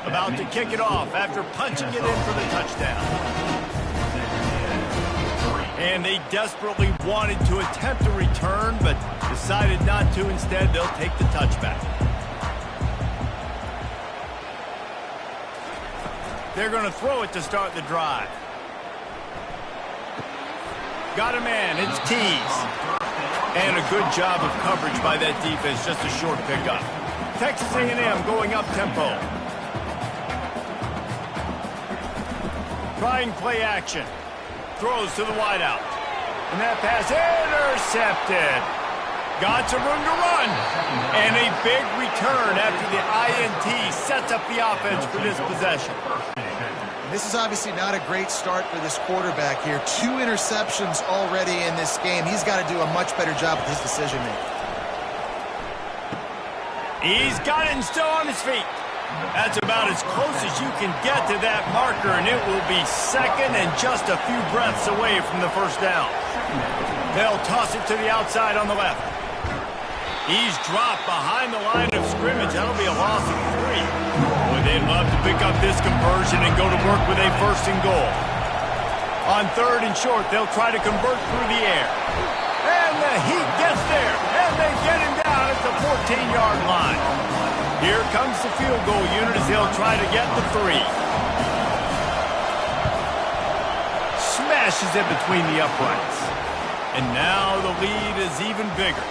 About to kick it off after punching it in for the touchdown. And they desperately wanted to attempt a return, but decided not to. Instead, they'll take the touchback. They're going to throw it to start the drive. Got a man. It's Tees. And a good job of coverage by that defense. Just a short pickup. Texas A&M going up tempo. Trying play action. Throws to the wideout. And that pass intercepted. Got some room to run. And a big return after the INT sets up the offense for this possession. This is obviously not a great start for this quarterback here. 2 interceptions already in this game. He's got to do a much better job with his decision-making. He's got it and still on his feet. That's about as close as you can get to that marker, and it will be second and just a few breaths away from the first down. They'll toss it to the outside on the left. He's dropped behind the line of scrimmage. That'll be a loss of 3. Boy, they'd love to pick up this conversion and go to work with a 1st and goal. On 3rd and short, they'll try to convert through the air. And the Heat gets there, and they get him down at the 14-yard line. Here comes the field goal unit as they'll try to get the 3. Smashes it between the uprights. And now the lead is even bigger.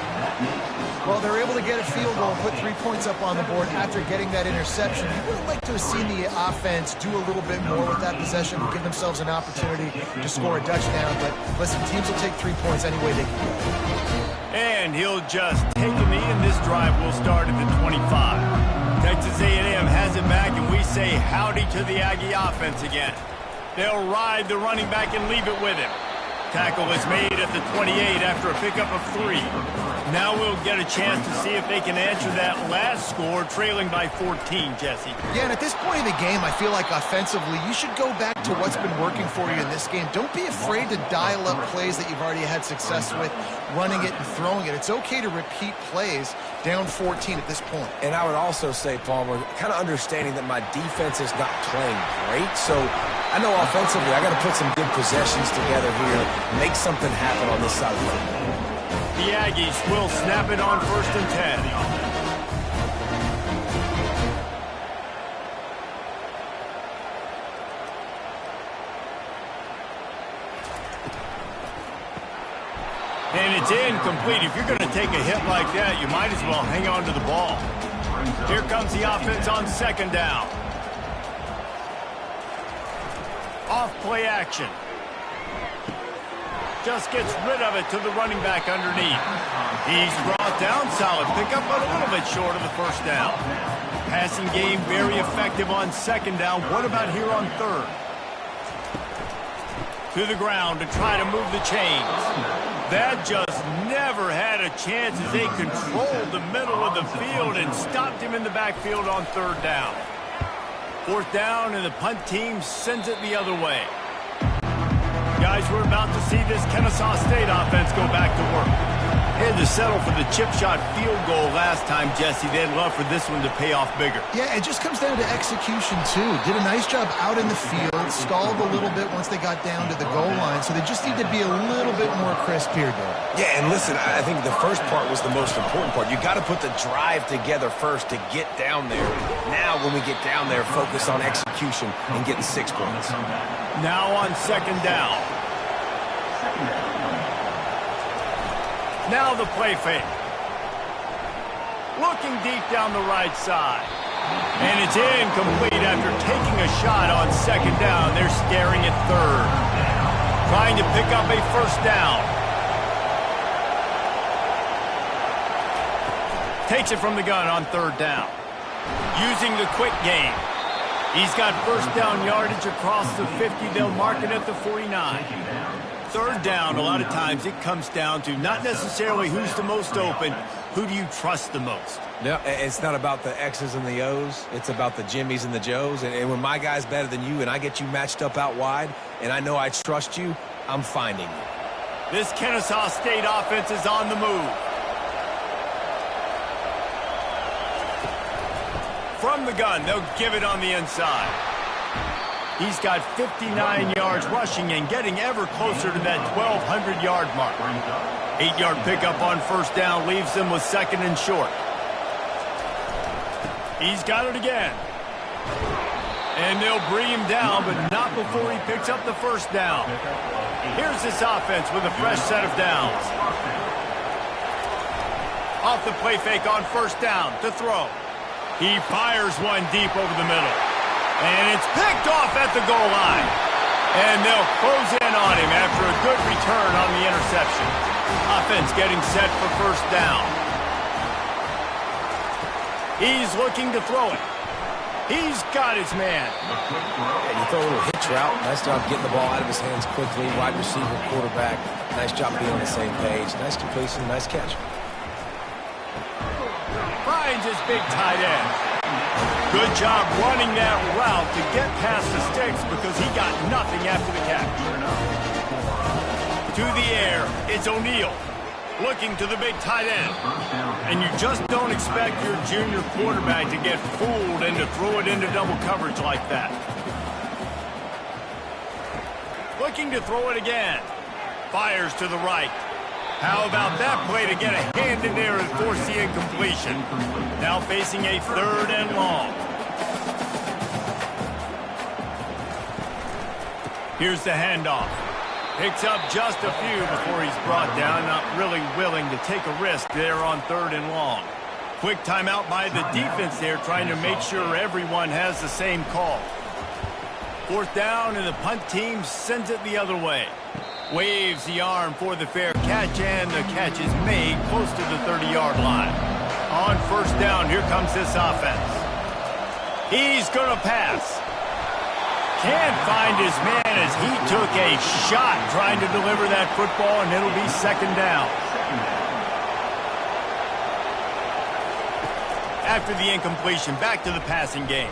Well, they're able to get a field goal and put 3 points up on the board after getting that interception. You would have liked to have seen the offense do a little bit more with that possession, give themselves an opportunity to score a touchdown. But listen, teams will take 3 points any way they can get. And he'll just take a knee, and this drive will start at the 25. Texas A&M has it back, and we say howdy to the Aggie offense again. They'll ride the running back and leave it with him. Tackle is made at the 28 after a pickup of 3. Now we'll get a chance to see if they can answer that last score, trailing by 14, Jesse. Yeah, and at this point in the game, I feel like offensively, you should go back to what's been working for you in this game. Don't be afraid to dial up plays that you've already had success with, running it and throwing it. It's okay to repeat plays down 14 at this point. And I would also say, Palmer, kind of understanding that my defense is not playing great, so I know offensively I got to put some good possessions together here, make something happen on this side of the football. The Aggies will snap it on 1st and 10. And it's incomplete. If you're going to take a hit like that, you might as well hang on to the ball. Here comes the offense on 2nd down. Off play action. Just gets rid of it to the running back underneath. He's brought down, solid pickup, but a little bit short of the 1st down. Passing game very effective on 2nd down. What about here on 3rd? To the ground to try to move the chains. That just never had a chance as they controlled the middle of the field and stopped him in the backfield on 3rd down. 4th down, and the punt team sends it the other way. Guys, we're about to see this Ncaa State offense go back to work. They had to settle for the chip shot field goal last time, Jesse. They'd love for this one to pay off bigger. Yeah, it just comes down to execution, too. Did a nice job out in the field, stalled a little bit once they got down to the goal line, so they just need to be a little bit more crisp here, Dave. Yeah, and listen, I think the first part was the most important part. You got to put the drive together first to get down there. Now, when we get down there, focus on execution and getting 6 points. Now on 2nd down. Now the play fake. Looking deep down the right side. And it's incomplete after taking a shot on 2nd down. They're staring at 3rd. Trying to pick up a 1st down. Takes it from the gun on 3rd down. Using the quick game. He's got 1st down yardage across the 50. They'll mark it at the 49. 3rd down, a lot of times it comes down to not necessarily who's the most open, who do you trust the most? No, it's not about the X's and the O's. It's about the Jimmys and the Joes. And when my guy's better than you and I get you matched up out wide and I know I trust you, I'm finding you. This Ncaa State offense is on the move. From the gun, they'll give it on the inside. He's got 59 yards rushing and getting ever closer to that 1,200-yard mark. 8-yard pickup on 1st down leaves them with 2nd and short. He's got it again. And they'll bring him down, but not before he picks up the 1st down. Here's this offense with a fresh set of downs. Off the play fake on 1st down to throw. He fires one deep over the middle. And it's picked off at the goal line. And they'll close in on him after a good return on the interception. Offense getting set for first down. He's looking to throw it. He's got his man. And you throw a little hitch route. Nice job getting the ball out of his hands quickly. Wide receiver, quarterback. Nice job being on the same page. Nice completion, nice catch. Finds his big tight end. Good job running that route to get past the sticks because he got nothing after the catch. To the air, it's O'Neal. Looking to the big tight end. And you just don't expect your junior quarterback to get fooled and to throw it into double coverage like that. Looking to throw it again. Fires to the right. How about that play to get a hand in there and force the incompletion? Now facing a 3rd and long. Here's the handoff. Picks up just a few before he's brought down, not really willing to take a risk there on 3rd and long. Quick timeout by the defense there, trying to make sure everyone has the same call. 4th down, and the punt team sends it the other way. Waves the arm for the fair catch, and the catch is made close to the 30-yard line. On 1st down, here comes this offense. He's going to pass. Can't find his man as he took a shot trying to deliver that football, and it'll be 2nd down. After the incompletion, back to the passing game.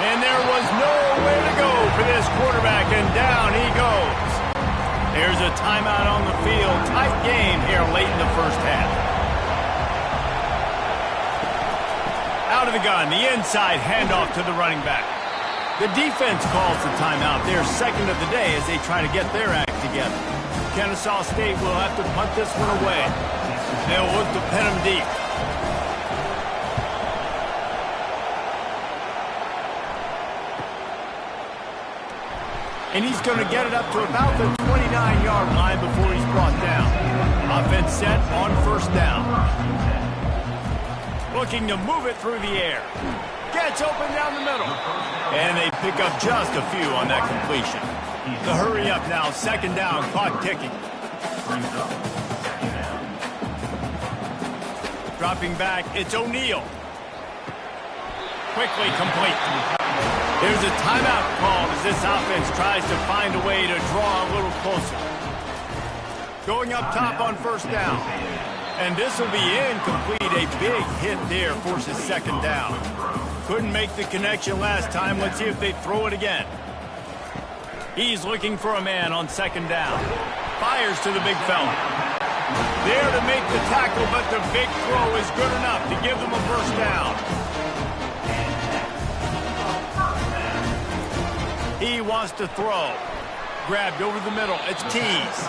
And there was nowhere to go for this quarterback, and down he goes. There's a timeout on the field. Tight game here late in the first half. Out of the gun, the inside handoff to the running back. The defense calls the timeout, their 2nd of the day, as they try to get their act together. Kennesaw State will have to punt this one away. They'll look to pin him deep. And he's going to get it up to about the 29-yard line before he's brought down. Offense set on 1st down. Looking to move it through the air. Gets open down the middle. And they pick up just a few on that completion. The hurry up now, 2nd down, clock ticking. Dropping back, it's O'Neal. Quickly complete. There's a timeout called as this offense tries to find a way to draw a little closer. Going up top on 1st down. And this will be incomplete. A big hit there forces 2nd down. Couldn't make the connection last time. Let's see if they throw it again. He's looking for a man on 2nd down. Fires to the big fella. There to make the tackle, but the big throw is good enough to give them a 1st down. He wants to throw. Grabbed over the middle. It's Tees.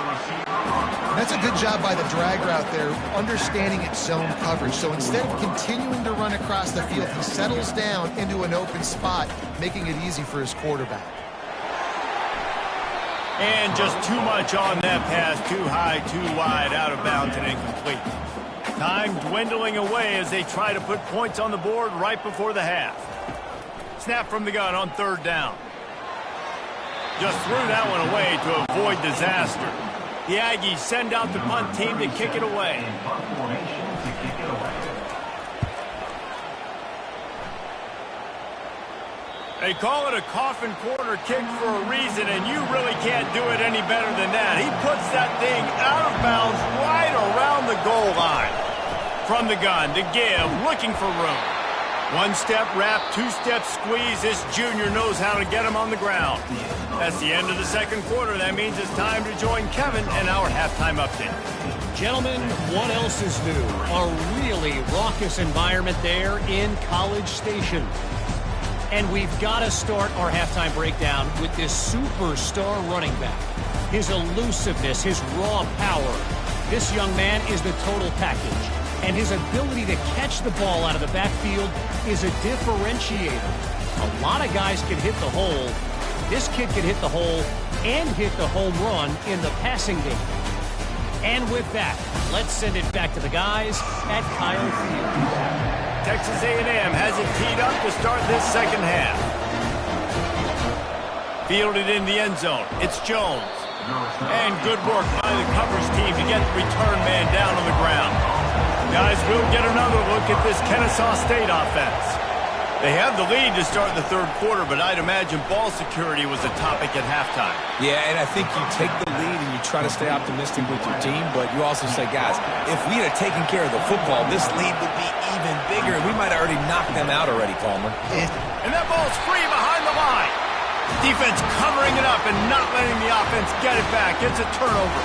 That's a good job by the drag route there, understanding its zone coverage. So instead of continuing to run across the field, he settles down into an open spot, making it easy for his quarterback. And just too much on that pass. Too high, too wide, out of bounds, and incomplete. Time dwindling away as they try to put points on the board right before the half. Snap from the gun on 3rd down. Just threw that one away to avoid disaster. The Aggies send out the punt team to kick it away. They call it a coffin corner kick for a reason, and you really can't do it any better than that. He puts that thing out of bounds right around the goal line. From the gun to give, looking for room. 1-step wrap, 2-step squeeze. This junior knows how to get him on the ground. That's the end of the 2nd quarter. That means it's time to join Kevin and our halftime update. Gentlemen, what else is new? A really raucous environment there in College Station. And we've got to start our halftime breakdown with this superstar running back. His elusiveness, his raw power. This young man is the total package. And his ability to catch the ball out of the backfield is a differentiator. A lot of guys can hit the hole. This kid can hit the hole and hit the home run in the passing game. And with that, let's send it back to the guys at Kyle Field. Texas A&M has it teed up to start this 2nd half. Fielded in the end zone. It's Jones. And good work by the coverage team to get the return man down on the ground. Guys, we'll get another look at this Kennesaw State offense. They have the lead to start the third quarter, but I'd imagine ball security was a topic at halftime. Yeah, and I think you take the lead and you try to stay optimistic with your team, but you also say, guys, if we had taken care of the football, this lead would be even bigger, and we might have already knocked them out already, Palmer. And that ball's free behind the line. Defense covering it up and not letting the offense get it back. It's a turnover.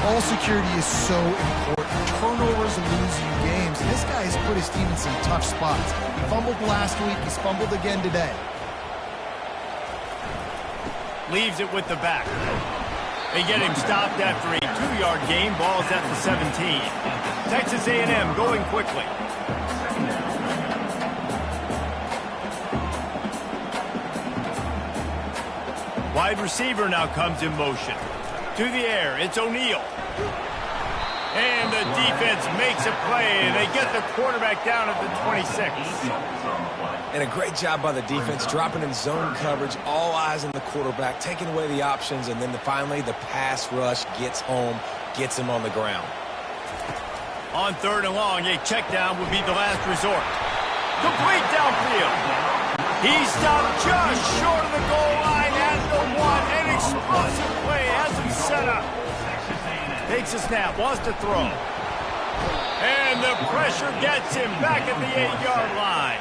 Ball security is so important. Turnovers lose you games. This guy has put his team in some tough spots. He fumbled last week. He's fumbled again today. Leaves it with the back. They get him stopped after a 2-yard gain. Ball's at the 17. Texas A&M going quickly. Wide receiver now comes in motion. To the air, it's O'Neal. And the defense makes a play, and they get the quarterback down at the 26. And a great job by the defense, dropping in zone coverage, all eyes on the quarterback, taking away the options, and then finally the pass rush gets home, gets him on the ground. On third and long, a check down would be the last resort. Complete downfield. He stopped just short of the goal line at the 1. An explosive play has him set up. Takes a snap, wants to throw. And the pressure gets him back at the 8-yard line.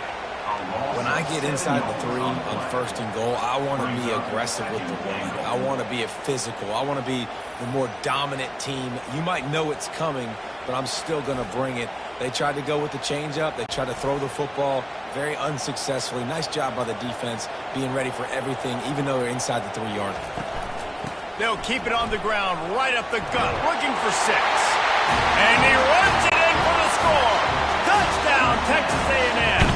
When I get inside the 3 on first and goal, I want to be aggressive with the run. I want to be a physical. I want to be the more dominant team. You might know it's coming, but I'm still going to bring it. They tried to go with the changeup. They tried to throw the football very unsuccessfully. Nice job by the defense being ready for everything, even though they're inside the 3-yard line. They'll keep it on the ground, right up the gut, looking for 6. And he runs it in for the score. Touchdown, Texas A&M.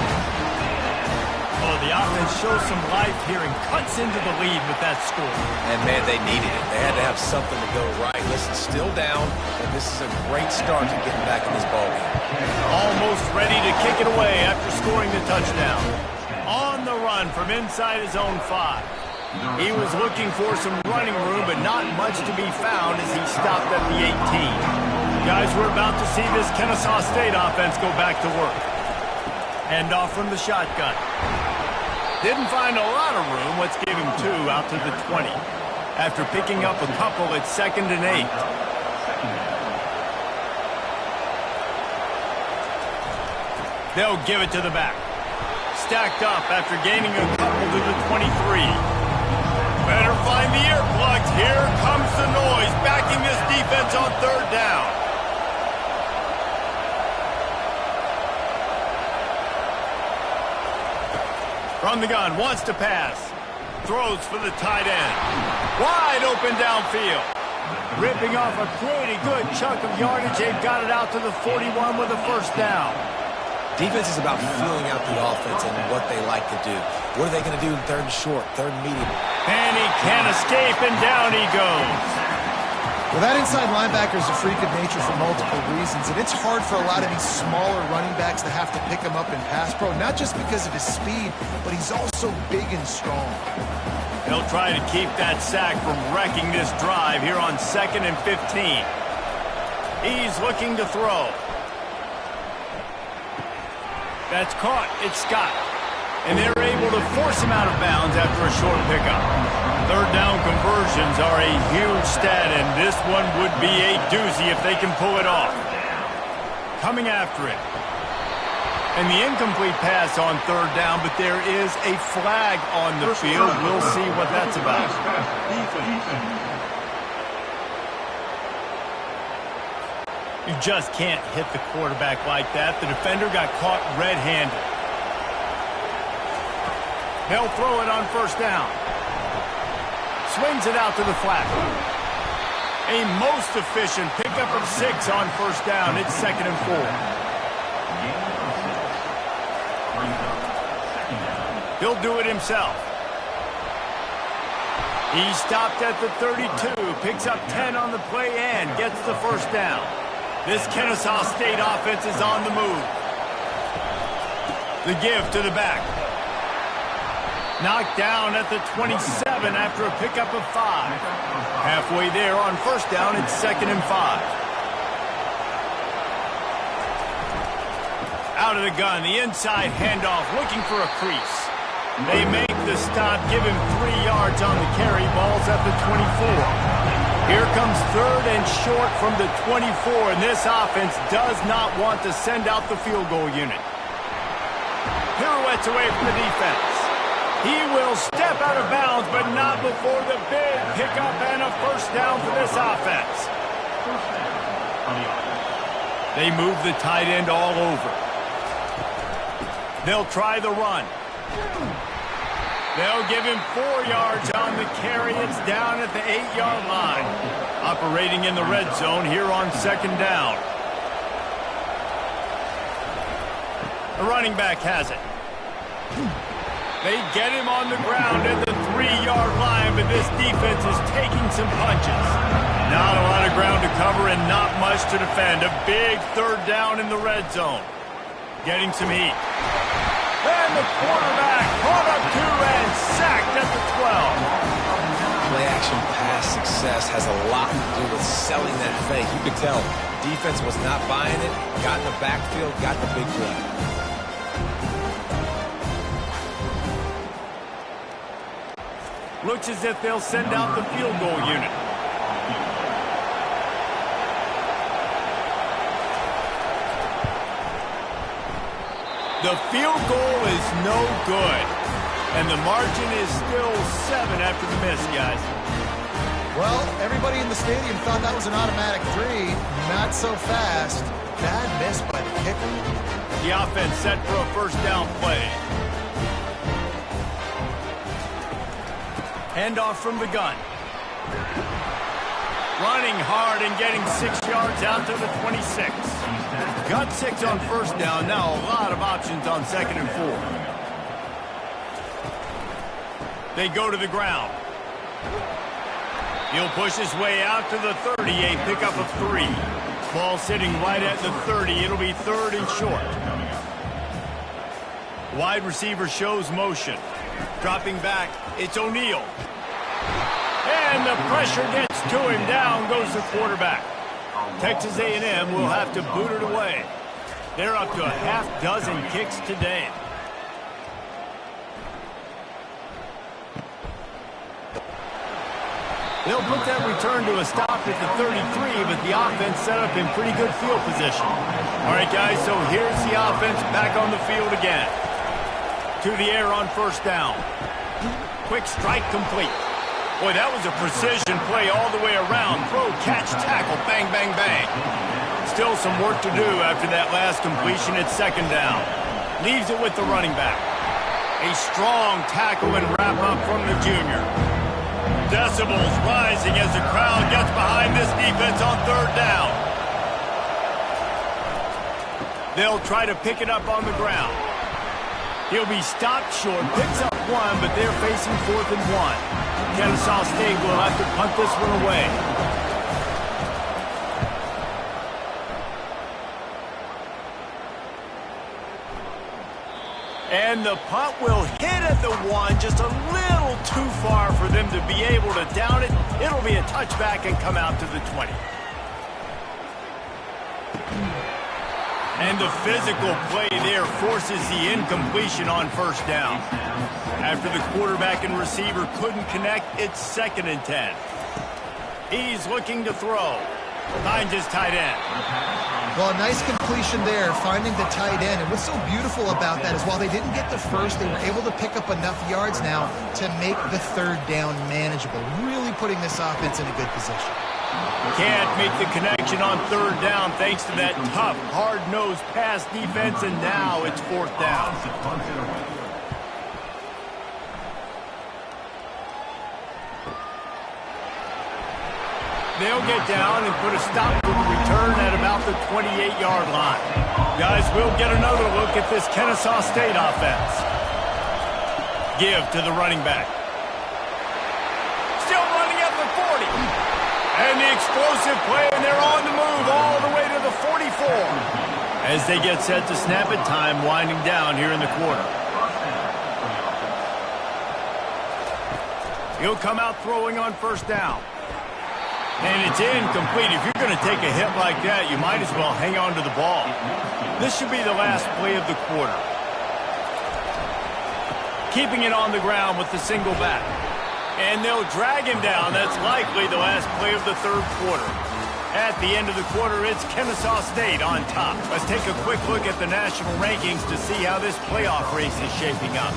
Oh, the offense shows some life here and cuts into the lead with that score. And, man, they needed it. They had to have something to go right. Listen, still down, and this is a great start to getting back in this ballgame. Almost ready to kick it away after scoring the touchdown. On the run from inside his own 5. He was looking for some running room, but not much to be found as he stopped at the 18. Guys, we're about to see this Kennesaw State offense go back to work. Hand off from the shotgun. Didn't find a lot of room. Let's give him 2 out to the 20. After picking up a couple at 2nd and 8. They'll give it to the back. Stacked up after gaining a couple to the 23. Better find the earplugs. Here comes the noise, backing this defense on third down. From the gun, wants to pass. Throws for the tight end. Wide open downfield. Ripping off a pretty good chunk of yardage. They've got it out to the 41 with a first down. Defense is about feeling out the offense and what they like to do. What are they going to do in third and short, third and medium? And he can't escape, and down he goes. Well, that inside linebacker is a freak of nature for multiple reasons, and it's hard for a lot of these smaller running backs to have to pick him up in pass pro, not just because of his speed, but he's also big and strong. They'll try to keep that sack from wrecking this drive here on 2nd and 15. He's looking to throw. That's caught. It's Scott. And they're able to force him out of bounds after a short pickup. Third down conversions are a huge stat, and this one would be a doozy if they can pull it off. Coming after it. And the incomplete pass on third down, but there is a flag on the field. We'll see what that's about. You just can't hit the quarterback like that. The defender got caught red-handed. They'll throw it on first down. Swings it out to the flat. A most efficient pickup of 6 on first down. It's 2nd and 4. He'll do it himself. He stopped at the 32, picks up 10 on the play and gets the first down. This Kennesaw State offense is on the move. The give to the back. Knocked down at the 27 after a pickup of 5. Halfway there on first down, it's 2nd and 5. Out of the gun, the inside handoff, looking for a crease. They make the stop, give him 3 yards on the carry. Ball's at the 24. Here comes 3rd and short from the 24, and this offense does not want to send out the field goal unit. Pirouettes away from the defense. He will step out of bounds, but not before the big pickup and a first down for this offense. They move the tight end all over. They'll try the run. They'll give him 4 yards on the carry. It's down at the 8-yard line. Operating in the red zone here on 2nd down. The running back has it. They get him on the ground at the 3-yard line, but this defense is taking some punches. Not a lot of ground to cover and not much to defend. A big 3rd down in the red zone. Getting some heat. And the quarterback brought up 2 and sacked at the 12. Play-action pass success has a lot to do with selling that fake. You could tell defense was not buying it, got in the backfield, got the big play. Looks as if they'll send out the field goal unit. The field goal is no good. And the margin is still 7 after the miss, guys. Well, everybody in the stadium thought that was an automatic 3. Not so fast. Bad miss by the kicker. The offense set for a first down play. Handoff from the gun. Running hard and getting 6 yards out to the 26. Got 6 on first down. Now a lot of options on 2nd and 4. They go to the ground. He'll push his way out to the 30, a pickup of 3. Ball sitting right at the 30. It'll be 3rd and short. Wide receiver shows motion. Dropping back, it's O'Neal. And the pressure gets to him. Down goes the quarterback. Texas A&M will have to boot it away. They're up to a half-dozen kicks today. They'll put that return to a stop at the 33, but the offense set up in pretty good field position. All right, guys, so here's the offense back on the field again. To the air on first down. Quick strike complete. Boy, that was a precision play all the way around. Throw, catch, tackle, bang, bang, bang. Still some work to do after that last completion at 2nd down. Leaves it with the running back. A strong tackle and wrap-up from the junior. Decibels rising as the crowd gets behind this defense on 3rd down. They'll try to pick it up on the ground. He'll be stopped short, picks up 1, but they're facing 4th and 1. Ncaa State will have to punt this one away. And the punt will hit at the 1, just a little too far for them to be able to down it. It'll be a touchback and come out to the 20. And the physical play there forces the incompletion on first down. After the quarterback and receiver couldn't connect, it's 2nd and 10. He's looking to throw. Finds his tight end. Well, a nice completion there, finding the tight end. And what's so beautiful about that is while they didn't get the first, they were able to pick up enough yards now to make the 3rd down manageable. Really putting this offense in a good position. Can't make the connection on 3rd down thanks to that tough, hard-nosed pass defense, and now it's 4th down. They'll get down and put a stop to the return at about the 28-yard line. Guys, we'll get another look at this Ncaa State offense. Give to the running back. Still running at the 40. And the explosive play, and they're on the move all the way to the 44. As they get set to snap it, time winding down here in the quarter. He'll come out throwing on first down. And it's incomplete. If you're going to take a hit like that, you might as well hang on to the ball. This should be the last play of the quarter. Keeping it on the ground with the single back. And they'll drag him down. That's likely the last play of the third quarter. At the end of the quarter, it's Ncaa State on top. Let's take a quick look at the national rankings to see how this playoff race is shaping up.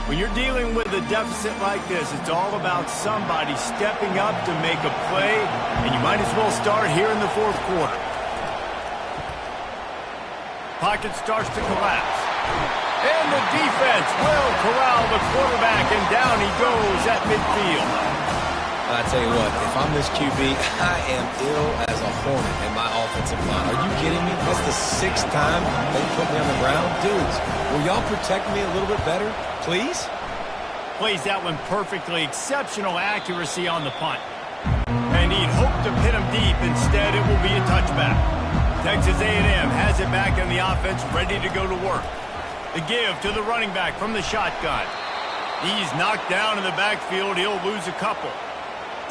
When you're dealing with a deficit like this, it's all about somebody stepping up to make a play, and you might as well start here in the fourth quarter. Pocket starts to collapse. And the defense will corral the quarterback, and down he goes at midfield. I tell you what, if I'm this QB, I am ill as a hornet in my offensive line. Are you kidding me? That's the 6th time they put me on the ground. Dudes, will y'all protect me a little bit better, please? Plays that one perfectly. Exceptional accuracy on the punt. And he'd hoped to pin him deep. Instead, it will be a touchback. Texas A&M has it back in the offense, ready to go to work. The give to the running back from the shotgun. He's knocked down in the backfield. He'll lose a couple.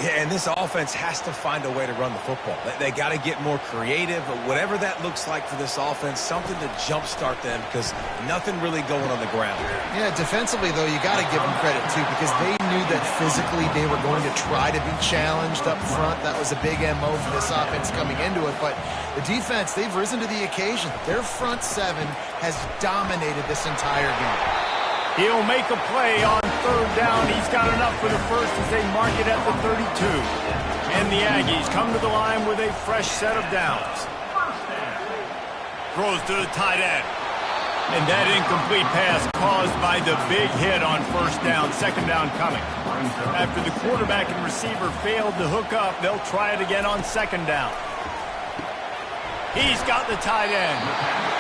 Yeah, and this offense has to find a way to run the football. They got to get more creative, whatever that looks like for this offense, something to jumpstart them because nothing really going on the ground. Yeah, defensively, though, you got to give them credit, too, because they knew that physically they were going to try to be challenged up front. That was a big MO for this offense coming into it, but the defense, they've risen to the occasion. Their front seven has dominated this entire game. He'll make a play on third down. He's got enough for the first as they mark it at the 32. And the Aggies come to the line with a fresh set of downs. Throws to the tight end. And that incomplete pass caused by the big hit on first down. Second down coming. After the quarterback and receiver failed to hook up, they'll try it again on second down. He's got the tight end.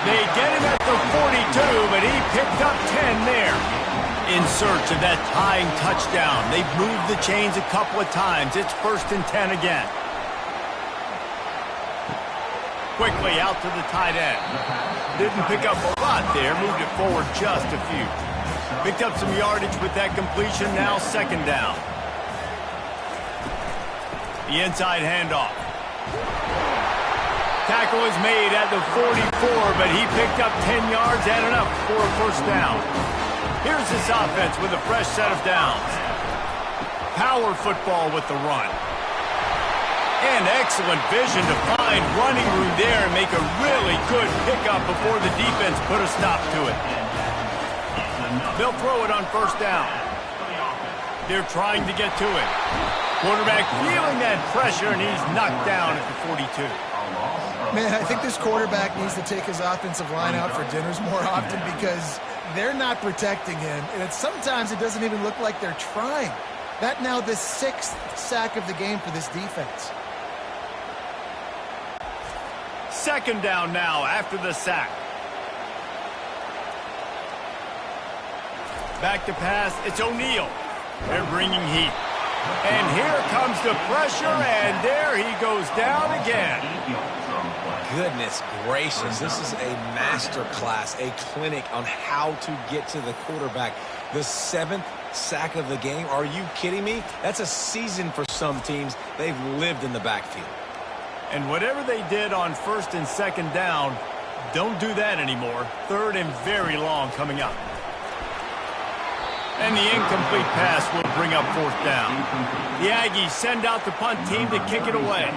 They get him at the 42, but he picked up 10 there. In search of that tying touchdown. They've moved the chains a couple of times. It's 1st and 10 again. Quickly out to the tight end. Didn't pick up a lot there. Moved it forward just a few. Picked up some yardage with that completion. Now second down. The inside handoff. Tackle is made at the 44, but he picked up 10 yards and enough for a first down. Here's this offense with a fresh set of downs. Power football with the run. And excellent vision to find running room there and make a really good pickup before the defense put a stop to it. They'll throw it on first down. They're trying to get to it. Quarterback feeling that pressure, and he's knocked down at the 42. Man, I think this quarterback needs to take his offensive line out for dinners more often because they're not protecting him. And sometimes it doesn't even look like they're trying. That now the 6th sack of the game for this defense. Second down now after the sack. Back to pass. It's O'Neal. They're bringing heat. And here comes the pressure, and there he goes down again. Goodness gracious, this is a master class, a clinic on how to get to the quarterback. The 7th sack of the game. Are you kidding me? That's a season for some teams. They've lived in the backfield. And whatever they did on first and second down, don't do that anymore. Third and very long coming up. And the incomplete pass will bring up fourth down. The Aggies send out the punt team to kick it away.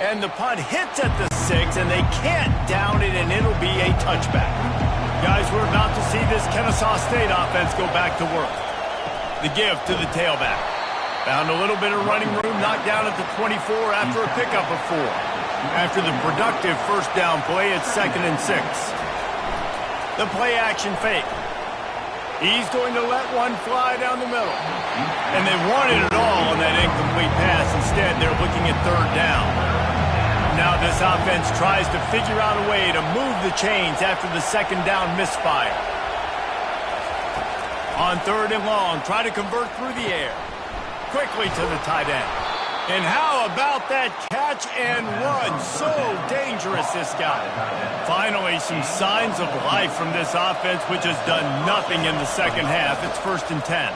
And the punt hits at the 6, and they can't down it, and it'll be a touchback. Guys, we're about to see this Ncaa State offense go back to work. The give to the tailback. Found a little bit of running room, knocked down at the 24 after a pickup of 4. After the productive first down play, it's 2nd and 6. The play action fake. He's going to let one fly down the middle. And they wanted it all on that incomplete pass. Instead, they're looking at third down. Now this offense tries to figure out a way to move the chains after the second down misfire. On third and long, try to convert through the air. Quickly to the tight end. And how about that catch and run? So dangerous, this guy. Finally, some signs of life from this offense, which has done nothing in the second half. It's 1st and 10.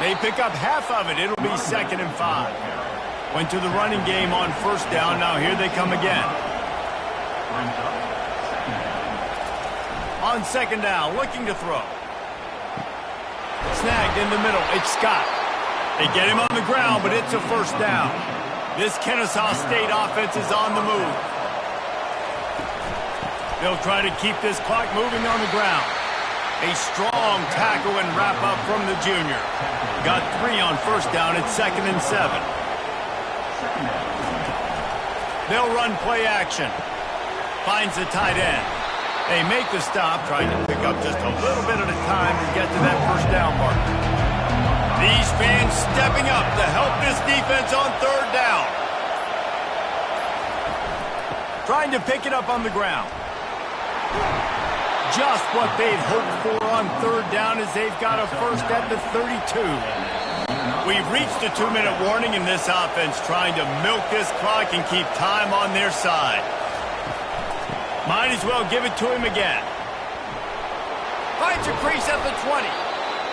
They pick up half of it. It'll be 2nd and 5. Went to the running game on 1st down. Now here they come again. On 2nd down, looking to throw. Snagged in the middle. It's Scott. They get him on the ground, but it's a 1st down. This Ncaa State offense is on the move. They'll try to keep this clock moving on the ground. A strong tackle and wrap up from the junior. Got 3 on 1st down. It's 2nd and 7. They'll run play action. Finds the tight end. They make the stop, trying to pick up just a little bit at a time to get to that 1st down mark. These fans stepping up to help this defense on 3rd down. Trying to pick it up on the ground. Just what they'd hoped for on 3rd down as they've got a 1st at the 32. We've reached a 2-minute warning in this offense, trying to milk this clock and keep time on their side. Might as well give it to him again. Finds a crease at the 20.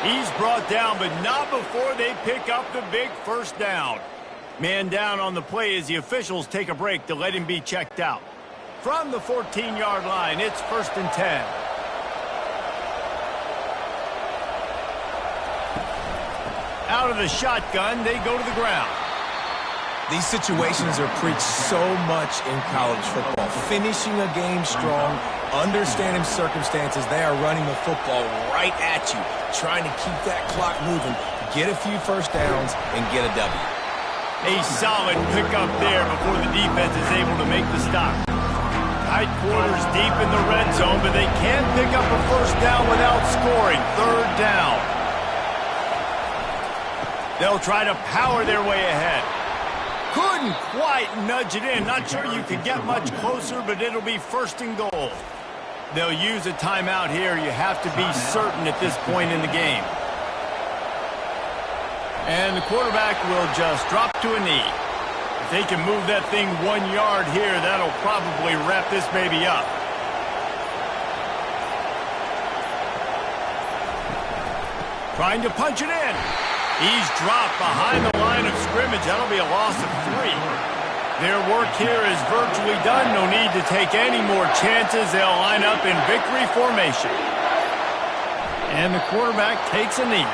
He's brought down, but not before they pick up the big 1st down. Man down on the play as the officials take a break to let him be checked out. From the 14-yard line, it's 1st and 10. Out of the shotgun, they go to the ground. These situations are preached so much in college football. Finishing a game strong, understanding circumstances. They are running the football right at you, trying to keep that clock moving, get a few 1st downs, and get a W. A solid pickup there before the defense is able to make the stop. Tight quarters deep in the red zone, but they can't pick up a 1st down without scoring. 3rd down. They'll try to power their way ahead. Couldn't quite nudge it in. Not sure you could get much closer, but it'll be 1st and goal. They'll use a timeout here. You have to be certain at this point in the game. And the quarterback will just drop to a knee. If they can move that thing 1 yard here, that'll probably wrap this baby up. Trying to punch it in. He's dropped behind the line of scrimmage. That'll be a loss of 3. Their work here is virtually done. No need to take any more chances. They'll line up in victory formation. And the quarterback takes a knee.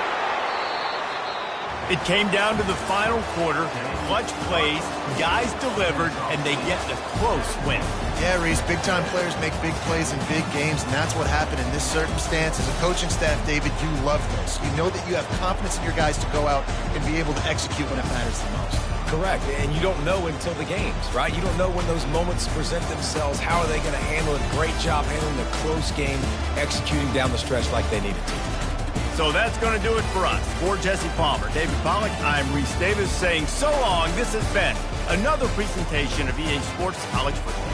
It came down to the final quarter. Clutch plays, guys delivered, and they get the close win. Yeah, Reese, big-time players make big plays in big games, and that's what happened in this circumstance. As a coaching staff, David, you love this. You know that you have confidence in your guys to go out and be able to execute when it matters the most. Correct, and you don't know until the games, right? You don't know when those moments present themselves. How are they going to handle it? Great job handling the close game, executing down the stretch like they needed to. So that's going to do it for us. For Jesse Palmer, David Pollack, I'm Reese Davis saying so long. This has been another presentation of EA Sports College Football.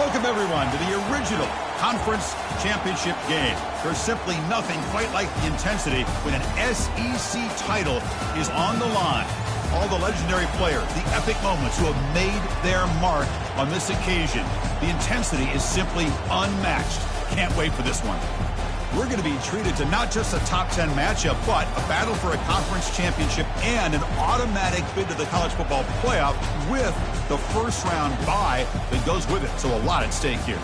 Welcome, everyone, to the original conference championship game. There's simply nothing quite like the intensity when an SEC title is on the line. All the legendary players, the epic moments who have made their mark on this occasion. The intensity is simply unmatched. Can't wait for this one. We're going to be treated to not just a top 10 matchup, but a battle for a conference championship and an automatic bid to the college football playoff with the first round bye that goes with it. So a lot at stake here.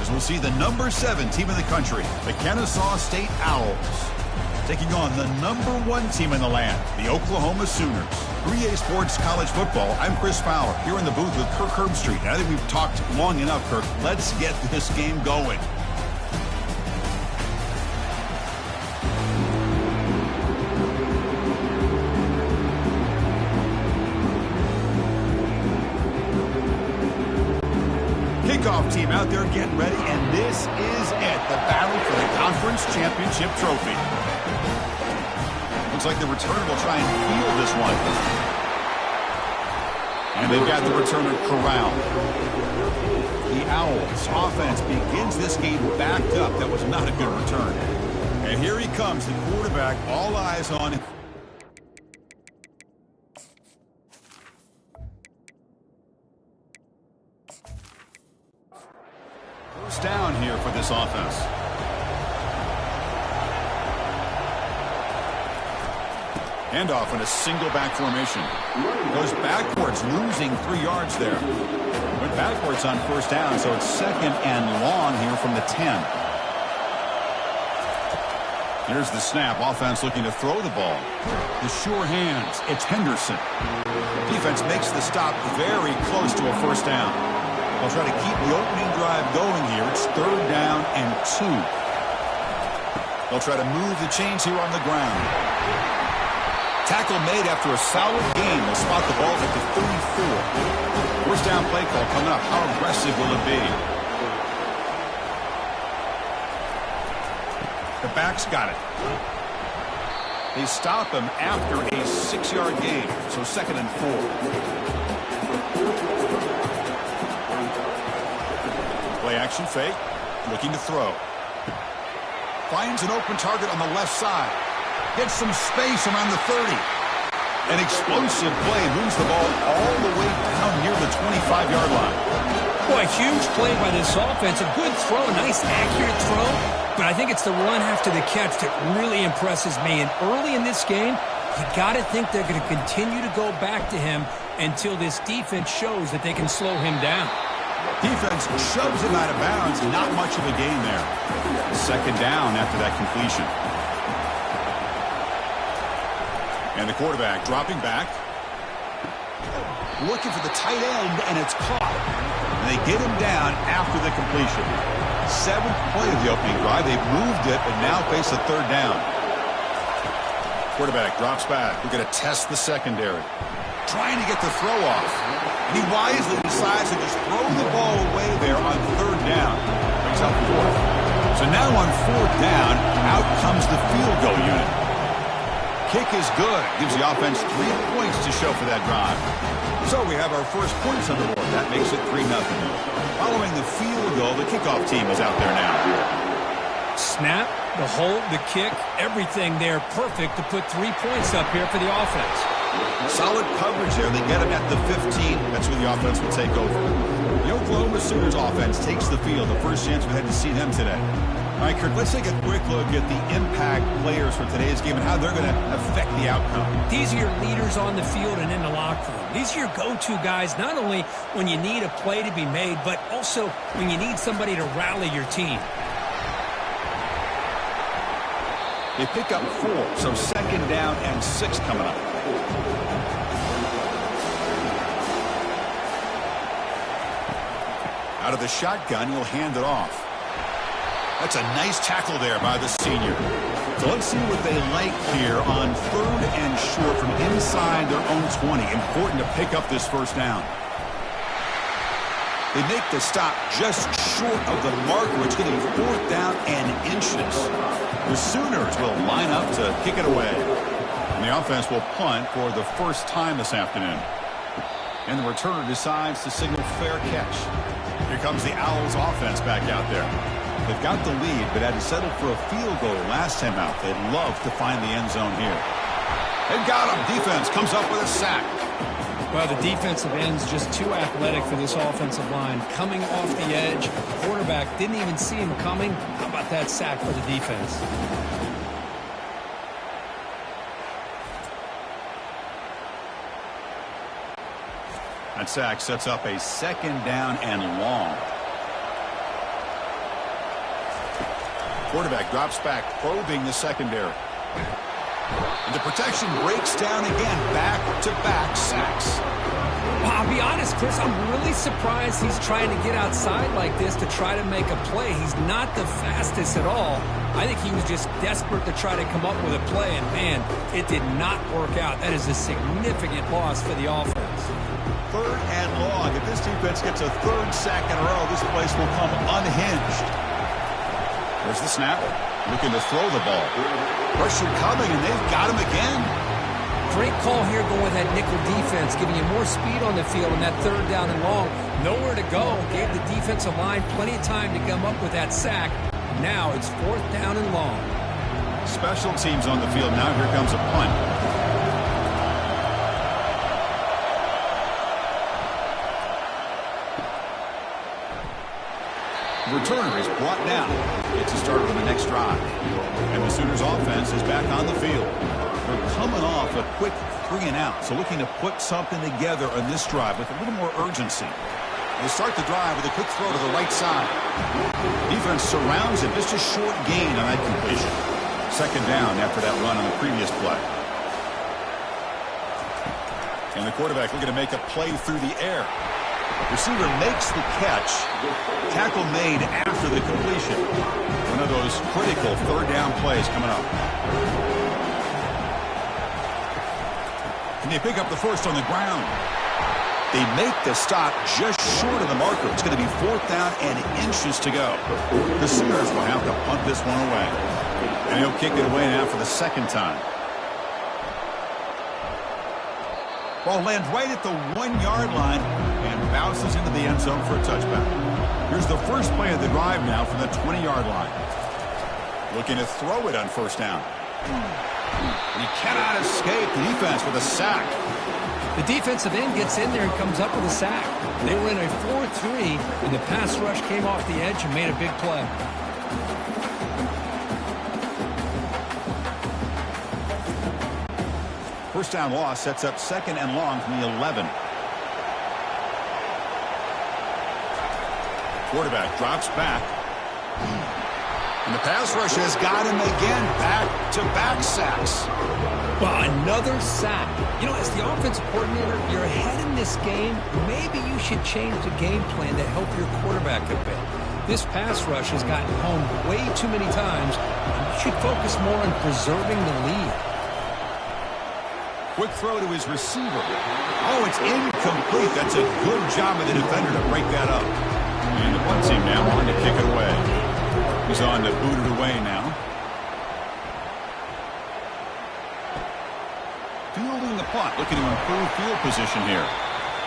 As we'll see the number 7 team in the country, the Ncaa State Owls, taking on the number 1 team in the land, the Oklahoma Sooners. 3A Sports College Football, I'm Chris Fowler, here in the booth with Kirk Herbstreit. And I think we've talked long enough, Kirk. Let's get this game going. Kickoff team out there getting ready, and this is it, the battle for the conference championship trophy. Looks like the returner will try and field this one. And they've got the returner corralled. The Owls offense begins this game backed up. That was not a good return. And here he comes, the quarterback, all eyes on him. First down here for this offense. Handoff in a single back formation. Goes backwards, losing 3 yards there. Went backwards on first down, so it's second and long here from the 10. Here's the snap. Offense looking to throw the ball. The sure hands. It's Henderson. Defense makes the stop very close to a first down. They'll try to keep the opening drive going here. It's 3rd down and 2. They'll try to move the chains here on the ground. Tackle made after a solid game. They'll spot the ball at the 34. First down play call coming up. How aggressive will it be? The back's got it. They stop him after a 6-yard gain. So 2nd and 4. Play action fake, looking to throw. Finds an open target on the left side. Gets some space around the 30. An explosive play, moves the ball all the way down near the 25-yard line. Boy, huge play by this offense. A good throw, nice accurate throw. But I think it's the run after the catch that really impresses me. And early in this game, you got to think they're going to continue to go back to him until this defense shows that they can slow him down. Defense shoves him out of bounds. Not much of a gain there. 2nd down after that completion. And the quarterback dropping back. Looking for the tight end, and it's caught. And they get him down after the completion. 7th play of the opening drive. They've moved it, but now face a 3rd down. Quarterback drops back. We're going to test the secondary. Trying to get the throw off. And he wisely decides to just throw the ball away there on 3rd down. Brings up 4th. So now on 4th down, out comes the field goal unit. Kick is good. Gives the offense 3 points to show for that drive. So we have our first points on the board. That makes it 3-0. Following the field goal, the kickoff team is out there now. Snap, the hold, the kick, everything there perfect to put 3 points up here for the offense. Solid coverage there. They get him at the 15. That's where the offense will take over. The Oklahoma Sooners offense takes the field. The first chance we had to see them today. All right, Kirk, let's take a quick look at the impact players for today's game and how they're going to affect the outcome. These are your leaders on the field and in the locker room. These are your go-to guys, not only when you need a play to be made, but also when you need somebody to rally your team. They pick up 4, so 2nd down and 6 coming up. Out of the shotgun, he'll hand it off. That's a nice tackle there by the senior. So let's see what they like here on 3rd and short from inside their own 20. Important to pick up this first down. They make the stop just short of the marker, which gives them 4th down and inches. The Sooners will line up to kick it away. And the offense will punt for the first time this afternoon. And the returner decides to signal fair catch. Here comes the Owls offense back out there. They've got the lead, but had to settle for a field goal last time out. They'd love to find the end zone here. They've got him. Defense comes up with a sack. Well, the defensive end's just too athletic for this offensive line. Coming off the edge, quarterback didn't even see him coming. How about that sack for the defense? That sack sets up a 2nd down and long. Quarterback drops back, probing the secondary. And the protection breaks down again. Back-to-back sacks. Well, I'll be honest, Chris, I'm really surprised he's trying to get outside like this to try to make a play. He's not the fastest at all. I think he was just desperate to try to come up with a play, and man, it did not work out. That is a significant loss for the offense. 3rd and long. If this defense gets a 3rd sack in a row, this place will come unhinged. There's the snap. Looking to throw the ball. Pressure coming, and they've got him again. Great call here going with that nickel defense, giving you more speed on the field on that 3rd down and long. Nowhere to go. Gave the defensive line plenty of time to come up with that sack. Now it's 4th down and long. Special teams on the field. Now here comes a punt. Returner is brought down. It's a start on the next drive. And the Sooners offense is back on the field. They're coming off a quick 3 and out, so looking to put something together on this drive with a little more urgency. They start the drive with a quick throw to the right side. Defense surrounds it. Just a short gain on that completion. 2nd down after that run on the previous play. And the quarterback looking to make a play through the air. Receiver makes the catch. Tackle made after the completion. One of those critical 3rd down plays coming up. And they pick up the first on the ground. They make the stop just short of the marker. It's going to be 4th down and inches to go. The Sooners will have to punt this one away. And he'll kick it away now for the 2nd time. Ball lands right at the 1-yard line and bounces into the end zone for a touchback. Here's the first play of the drive now from the 20-yard line. Looking to throw it on 1st down. And he cannot escape the defense with a sack. The defensive end gets in there and comes up with a sack. They were in a 4-3, and the pass rush came off the edge and made a big play. First down loss sets up 2nd and long from the 11. Quarterback drops back. And the pass rush has got him again. Back-to-back sacks. Well, another sack. You know, as the offensive coordinator, you're ahead in this game. Maybe you should change the game plan to help your quarterback a bit. This pass rush has gotten home way too many times, and you should focus more on preserving the lead. Quick throw to his receiver. Oh, it's incomplete. That's a good job of the defender to break that up. And the punt team now on to kick it away. He's on to boot it away now. Fielding the punt, looking to improve field position here.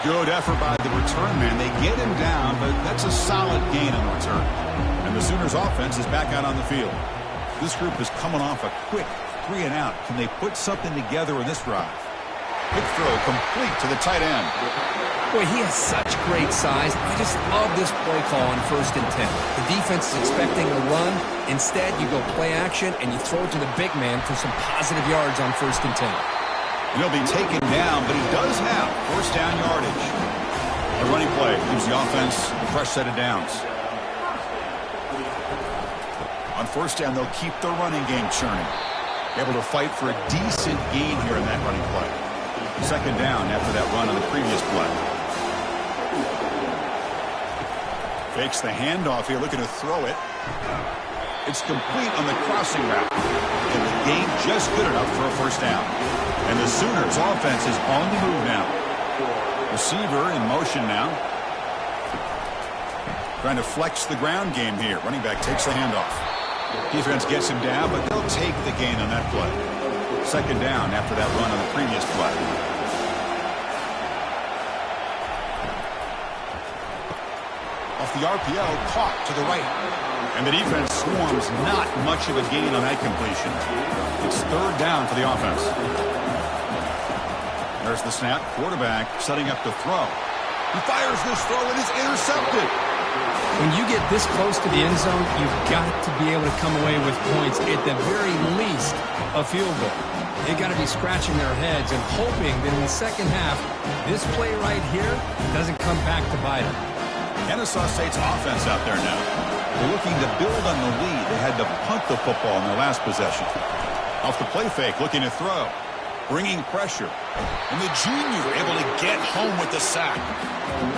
Good effort by the return man. They get him down, but that's a solid gain on the return. And the Sooners offense is back out on the field. This group is coming off a quick 3 and out. Can they put something together in this drive? Quick throw complete to the tight end. Boy, he has such great size. I just love this play call on 1st and 10. The defense is expecting a run. Instead, you go play action, and you throw it to the big man for some positive yards on 1st and 10. And he'll be taken down, but he does have 1st down yardage. The running play gives the offense a fresh set of downs. On 1st down, they'll keep the running game churning. Able to fight for a decent gain here in that running play. 2nd down after that run on the previous play. Fakes the handoff here, looking to throw it. It's complete on the crossing route. And the gain just good enough for a 1st down. And the Sooners offense is on the move now. Receiver in motion now. Trying to flex the ground game here. Running back takes the handoff. Defense gets him down, but they'll take the gain on that play. 2nd down after that run on the previous play. A the RPO caught to the right. And the defense swarms not much of a gain on that completion. It's third down for the offense. There's the snap. Quarterback setting up to throw. He fires this throw and it's intercepted. When you get this close to the end zone, you've got to be able to come away with points, at the very least, a field goal. They've got to be scratching their heads and hoping that in the second half, this play right here doesn't come back to bite them. Ncaa State's offense out there now. They're looking to build on the lead. They had to punt the football in their last possession. Off the play fake, looking to throw. Bringing pressure. And the junior able to get home with the sack.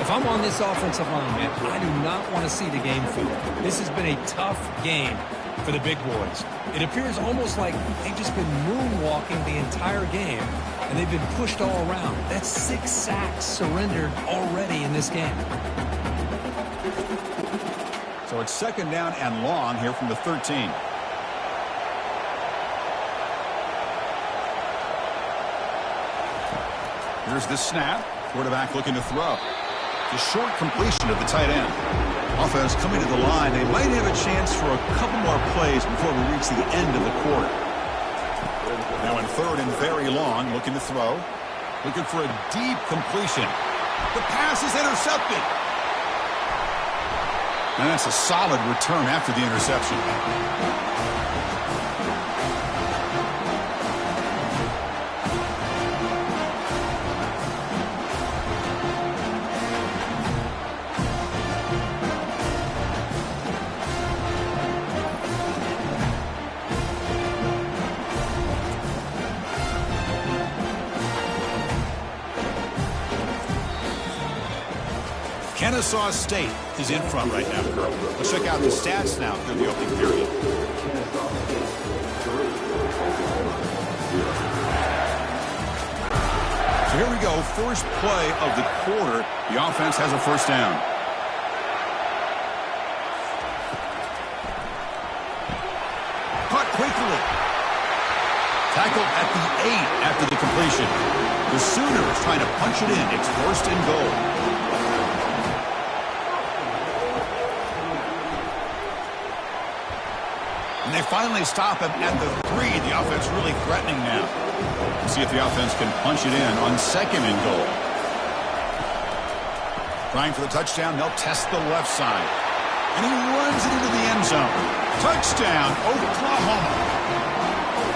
If I'm on this offensive line, man, I do not want to see the game field. This has been a tough game for the big boys. It appears almost like they've just been moonwalking the entire game, and they've been pushed all around. That's 6 sacks surrendered already in this game. So it's second down and long here from the 13. Here's the snap. Quarterback looking to throw. The short completion of the tight end. Offense coming to the line. They might have a chance for a couple more plays before we reach the end of the quarter. Now in third and very long, looking to throw. Looking for a deep completion. The pass is intercepted. And that's a solid return after the interception. Ncaa State is in front right now, Kurt. Let's check out the stats now through the opening period. So here we go. First play of the quarter. The offense has a first down. Caught quickly. Tackled at the 8 after the completion. The Sooners trying to punch it in. It's first and goal. And they finally stop him at the 3. The offense really threatening now. Let's see if the offense can punch it in on second and goal. Trying for the touchdown. They'll test the left side. And he runs it into the end zone. Touchdown, Oklahoma.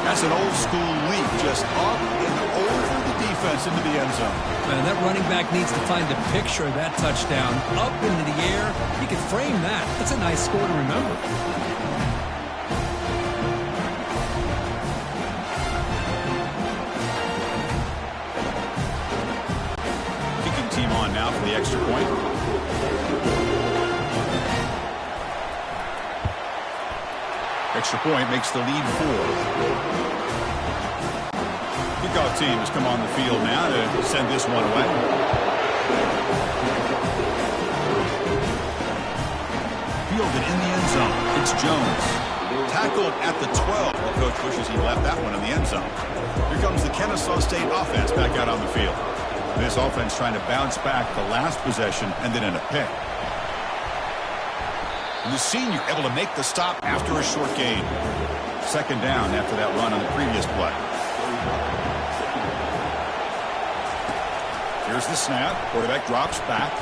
That's an old school leap, just up and over the defense into the end zone. Man, that running back needs to find a picture of that touchdown. Up into the air. He can frame that. That's a nice score to remember. Now for the extra point. Extra point makes the lead 4. Kickoff team has come on the field now to send this one away. Fielded in the end zone. It's Jones. Tackled at the 12. The coach wishes he left that one in the end zone. Here comes the Ncaa State offense back out on the field. This offense trying to bounce back the last possession and then in a pick. And the senior able to make the stop after a short gain. Second down after that run on the previous play. Here's the snap. Quarterback drops back.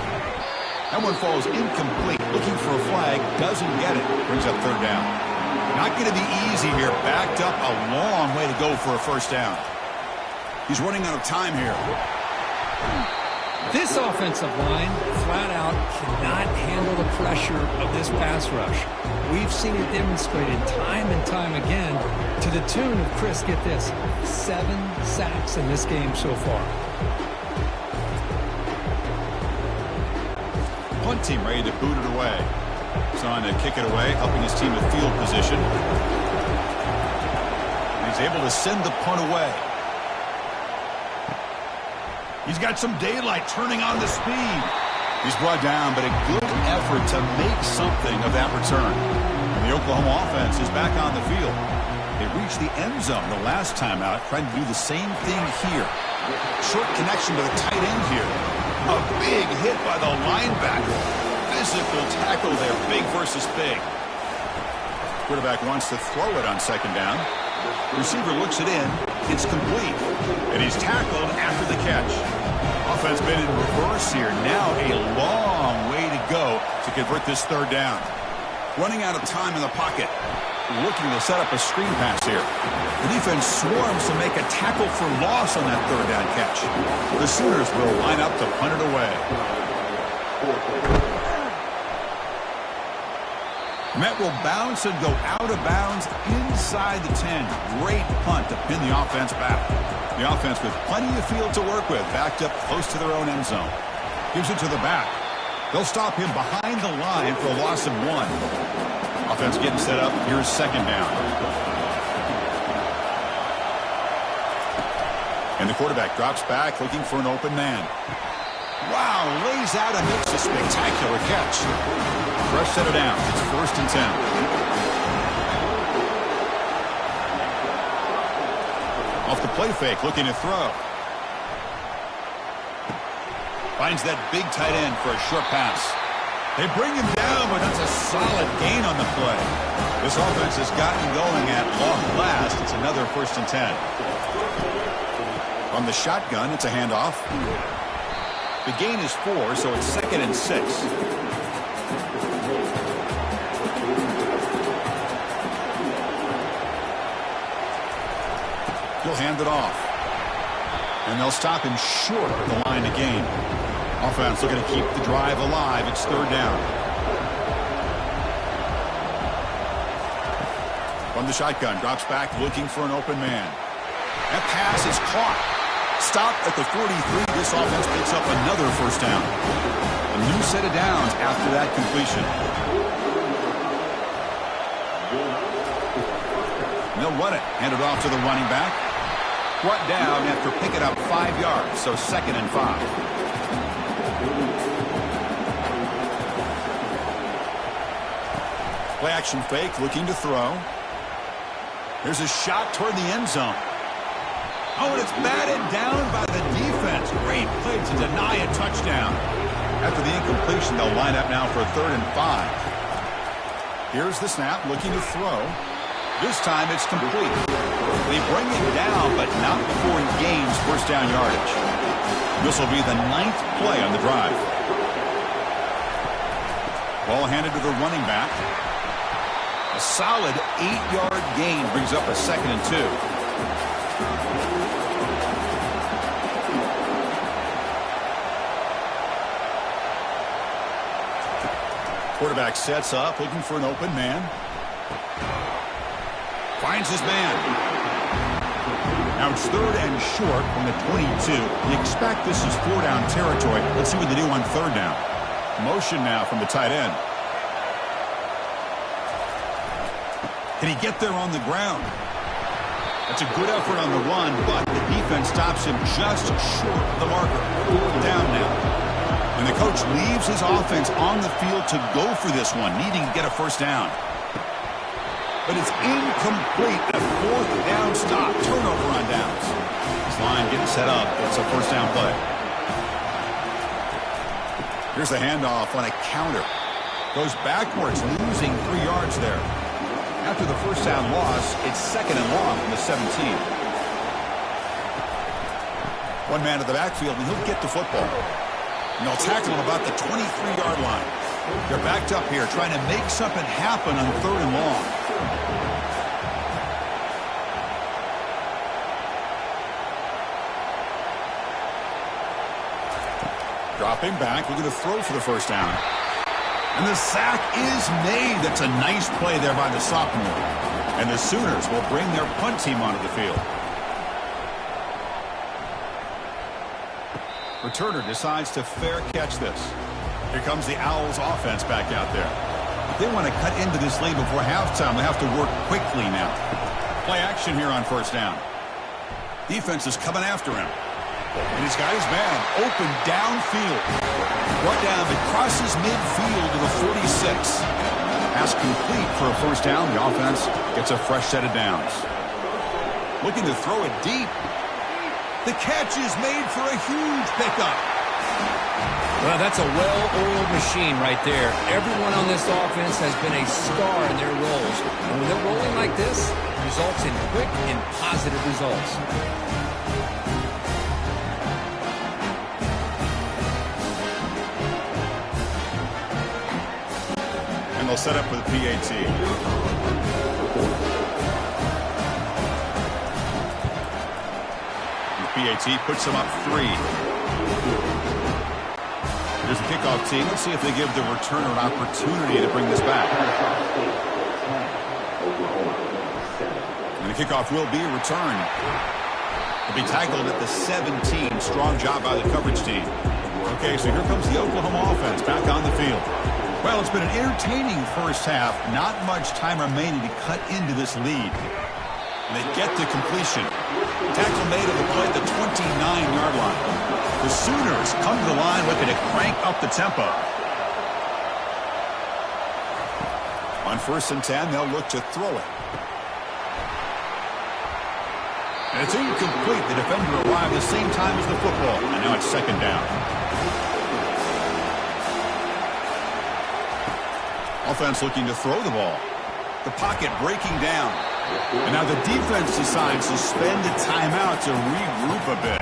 That one falls incomplete. Looking for a flag. Doesn't get it. Brings up third down. Not going to be easy here. Backed up a long way to go for a first down. He's running out of time here. This offensive line, flat out, cannot handle the pressure of this pass rush. We've seen it demonstrated time and time again to the tune of, Chris, get this, 7 sacks in this game so far. Punt team ready to boot it away. He's on to kick it away, helping his team with field position. And he's able to send the punt away. He's got some daylight turning on the speed. He's brought down, but a good effort to make something of that return. And the Oklahoma offense is back on the field. They reached the end zone the last time out, trying to do the same thing here. Short connection to the tight end here. A big hit by the linebacker. physical tackle there. Big versus big. Quarterback wants to throw it on second down. Receiver looks it in. It's complete. And he's tackled after the catch. Offense been in reverse here. Now a long way to go to convert this third down. Running out of time in the pocket. Looking to set up a screen pass here. The defense swarms to make a tackle for loss on that third down catch. The Sooners will line up to punt it away. Met will bounce and go out of bounds inside the 10. Great punt to pin the offense back. The offense with plenty of field to work with, backed up close to their own end zone. Gives it to the back. They'll stop him behind the line for a loss of 1. Offense getting set up. Here's second down. And the quarterback drops back looking for an open man. Wow, lays out and makes a spectacular catch. Fresh set of downs. It's 1st and 10. Off the play fake, looking to throw. Finds that big tight end for a short pass. They bring him down, but that's a solid gain on the play. This offense has gotten going at long last. It's another 1st and 10. On the shotgun, it's a handoff. The gain is 4, so it's 2nd and 6. He'll hand it off. And they'll stop him short of the line to gain. Offense looking to keep the drive alive. It's third down. From the shotgun, drops back looking for an open man. That pass is caught. Stopped at the 43. This offense picks up another 1st down. A new set of downs after that completion. And they'll run it. Hand it off to the running back. Brought down after picking up 5 yards, so 2nd and 5. Play action fake, looking to throw. There's a shot toward the end zone. Oh, and it's batted down by the defense. Great play to deny a touchdown. After the incompletion, they'll line up now for 3rd and 5. Here's the snap, looking to throw. This time it's complete. They bring him down, but not before he gains 1st down yardage. This will be the 9th play on the drive. Ball handed to the running back. A solid 8-yard gain brings up a 2nd and 2. Quarterback sets up, looking for an open man. Finds his man. Now it's 3rd and short from the 22. You expect this is 4-down territory. Let's see what they do on 3rd down. Motion now from the tight end. Can he get there on the ground? That's a good effort on the run, but the defense stops him just short of the marker. 4th down now. And the coach leaves his offense on the field to go for this one, needing to get a 1st down. But it's incomplete. A 4th down stop. Turnover on downs. This line getting set up. It's a 1st down play. Here's the handoff on a counter. Goes backwards, losing 3 yards there. After the 1st down loss, it's 2nd and long from the 17. One man to the backfield, and he'll get the football. And they'll tackle him about the 23-yard line. They're backed up here, trying to make something happen on 3rd and long. Dropping back, looking to throw for the 1st down. And the sack is made. That's a nice play there by the sophomore. And the Sooners will bring their punt team onto the field. Returner decides to fair catch this. Here comes the Owls offense back out there. If they want to cut into this lead before halftime, they have to work quickly now. Play action here on 1st down. Defense is coming after him. And he's got his man open downfield. Brought down, but crosses midfield to the 46. Pass complete for a 1st down. The offense gets a fresh set of downs. Looking to throw it deep. The catch is made for a huge pickup. Well, that's a well-oiled machine right there. Everyone on this offense has been a star in their roles. And when they're rolling like this, it results in quick and positive results. And they'll set up with a PAT. The PAT puts them up 3. Here's the kickoff team. Let's see if they give the returner an opportunity to bring this back. And the kickoff will be returned. It'll be tackled at the 17. Strong job by the coverage team. Okay, so here comes the Oklahoma offense back on the field. Well, it's been an entertaining first half. Not much time remaining to cut into this lead. And they get to completion. Tackle made of the play at the 29-yard line. The Sooners come to the line looking to crank up the tempo. On 1st and 10, they'll look to throw it. And it's incomplete. The defender arrived the same time as the football. And now it's 2nd down. Offense looking to throw the ball. The pocket breaking down. And now the defense decides to spend a timeout to regroup a bit.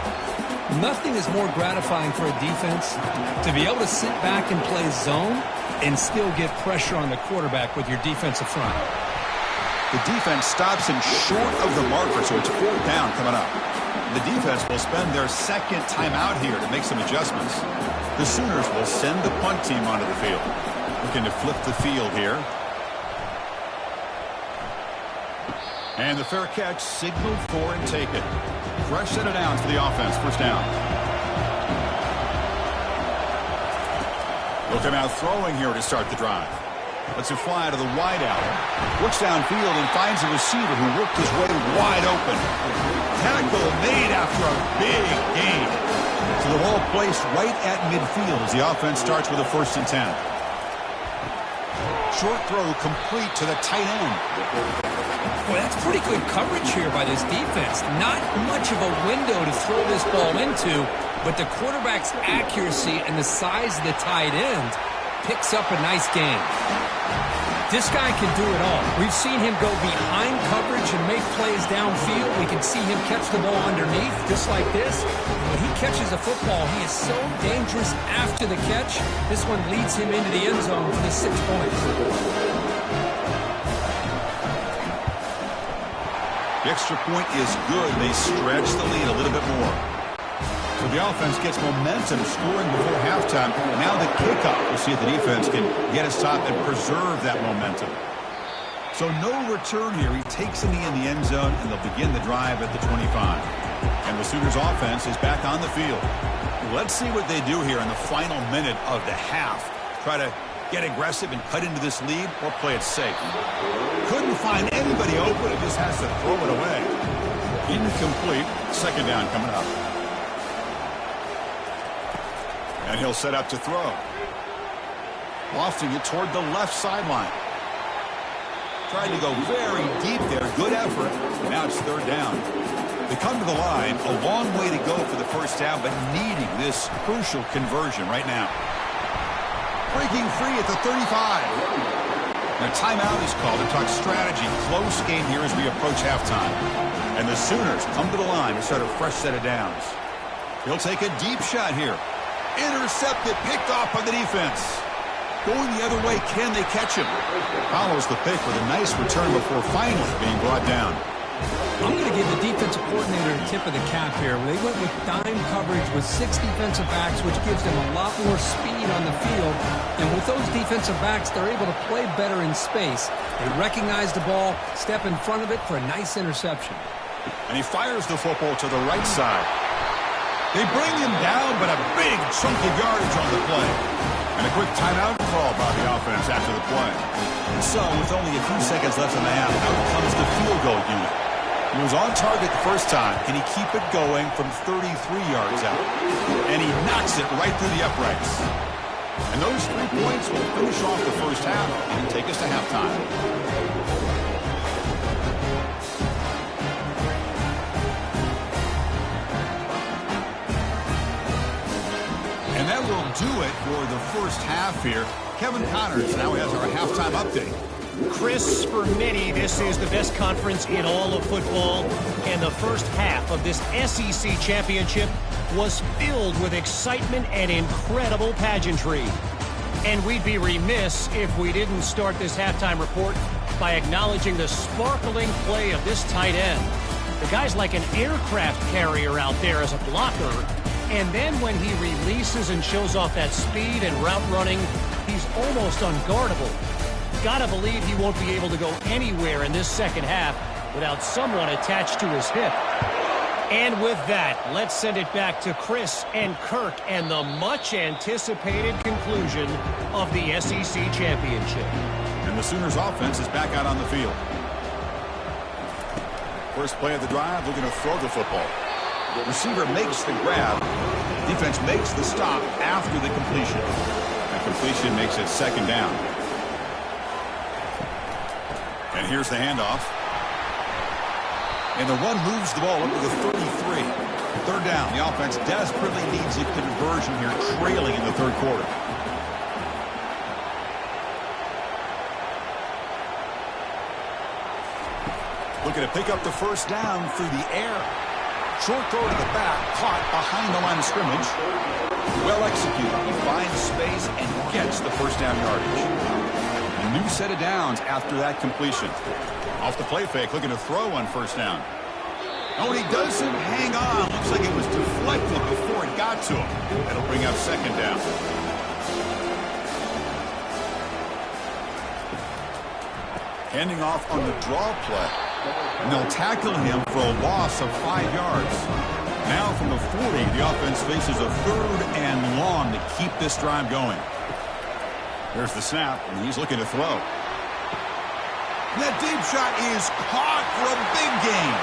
Nothing is more gratifying for a defense to be able to sit back and play zone and still get pressure on the quarterback with your defensive front. The defense stops him short of the marker, so it's 4th down coming up. The defense will spend their 2nd timeout here to make some adjustments. The Sooners will send the punt team onto the field. Looking to flip the field here. And the fair catch signaled for and taken. Fresh set of downs for the offense. 1st down. They'll come out throwing here to start the drive. Lets it fly to the wideout. Looks downfield and finds a receiver who worked his way wide open. Tackle made after a big gain. So the ball placed right at midfield as the offense starts with a 1st and 10. Short throw complete to the tight end. Well, that's pretty good coverage here by this defense. Not much of a window to throw this ball into, but the quarterback's accuracy and the size of the tight end picks up a nice gain. This guy can do it all. We've seen him go behind coverage and make plays downfield. We can see him catch the ball underneath, just like this. When he catches a football, he is so dangerous after the catch. This one leads him into the end zone for the 6 points. The extra point is good. They stretch the lead a little bit more. So the offense gets momentum, scoring before halftime. Now the kickoff. We'll see if the defense can get a stop and preserve that momentum. So no return here. He takes the knee in the end zone, and they'll begin the drive at the 25. And the Sooners offense is back on the field. Let's see what they do here in the final minute of the half. Try to get aggressive and cut into this lead, or play it safe. Couldn't find anybody open. It just has to throw it away. Incomplete. 2nd down coming up. And he'll set up to throw. Lofting it toward the left sideline. Trying to go very deep there. Good effort. Now it's 3rd down. They come to the line. A long way to go for the 1st down, but needing this crucial conversion right now. Breaking free at the 35. Now timeout is called to talk strategy. Close game here as we approach halftime. And the Sooners come to the line to start a fresh set of downs. He'll take a deep shot here. Intercepted, picked off by the defense. Going the other way, can they catch him? Follows the pick with a nice return before finally being brought down. I'm going to give the defensive coordinator a tip of the cap here. They went with dime coverage with 6 defensive backs, which gives them a lot more speed on the field. And with those defensive backs, they're able to play better in space. They recognize the ball, step in front of it for a nice interception. And he fires the football to the right side. They bring him down, but a big chunk of yardage on the play. And a quick timeout call by the offense after the play. And so, with only a few seconds left in the half, out comes the field goal unit. He was on target the first time. Can he keep it going from 33 yards out? And he knocks it right through the uprights. And those 3 points will finish off the first half and take us to halftime. And that will do it it for the first half here. Kevin Connors now has our halftime update. Chris, for many, this is the best conference in all of football, and the first half of this SEC championship was filled with excitement and incredible pageantry. And we'd be remiss if we didn't start this halftime report by acknowledging the sparkling play of this tight end. The guy's like an aircraft carrier out there as a blocker, and then when he releases and shows off that speed and route running, he's almost unguardable. Gotta believe he won't be able to go anywhere in this second half without someone attached to his hip. And with that, let's send it back to Chris and Kirk and the much-anticipated conclusion of the SEC championship. And the Sooners offense is back out on the field. First play of the drive, looking to throw the football. The receiver makes the grab. Defense makes the stop after the completion. The completion makes it second down. And here's the handoff. And the run moves the ball up to the 33. Third down. The offense desperately needs a conversion here, trailing in the third quarter. Looking to pick up the first down through the air. Short throw to the back, caught behind the line of scrimmage. Well executed. He finds space and gets the first down yardage. A new set of downs after that completion. Off the play fake, looking to throw on first down. Oh, and he doesn't hang on. Looks like it was deflected before it got to him. That'll bring up second down. Handing off on the draw play. And they'll tackle him for a loss of 5 yards. Now from the 40, the offense faces a third and long to keep this drive going. There's the snap, and he's looking to throw. And that deep shot is caught for a big gain.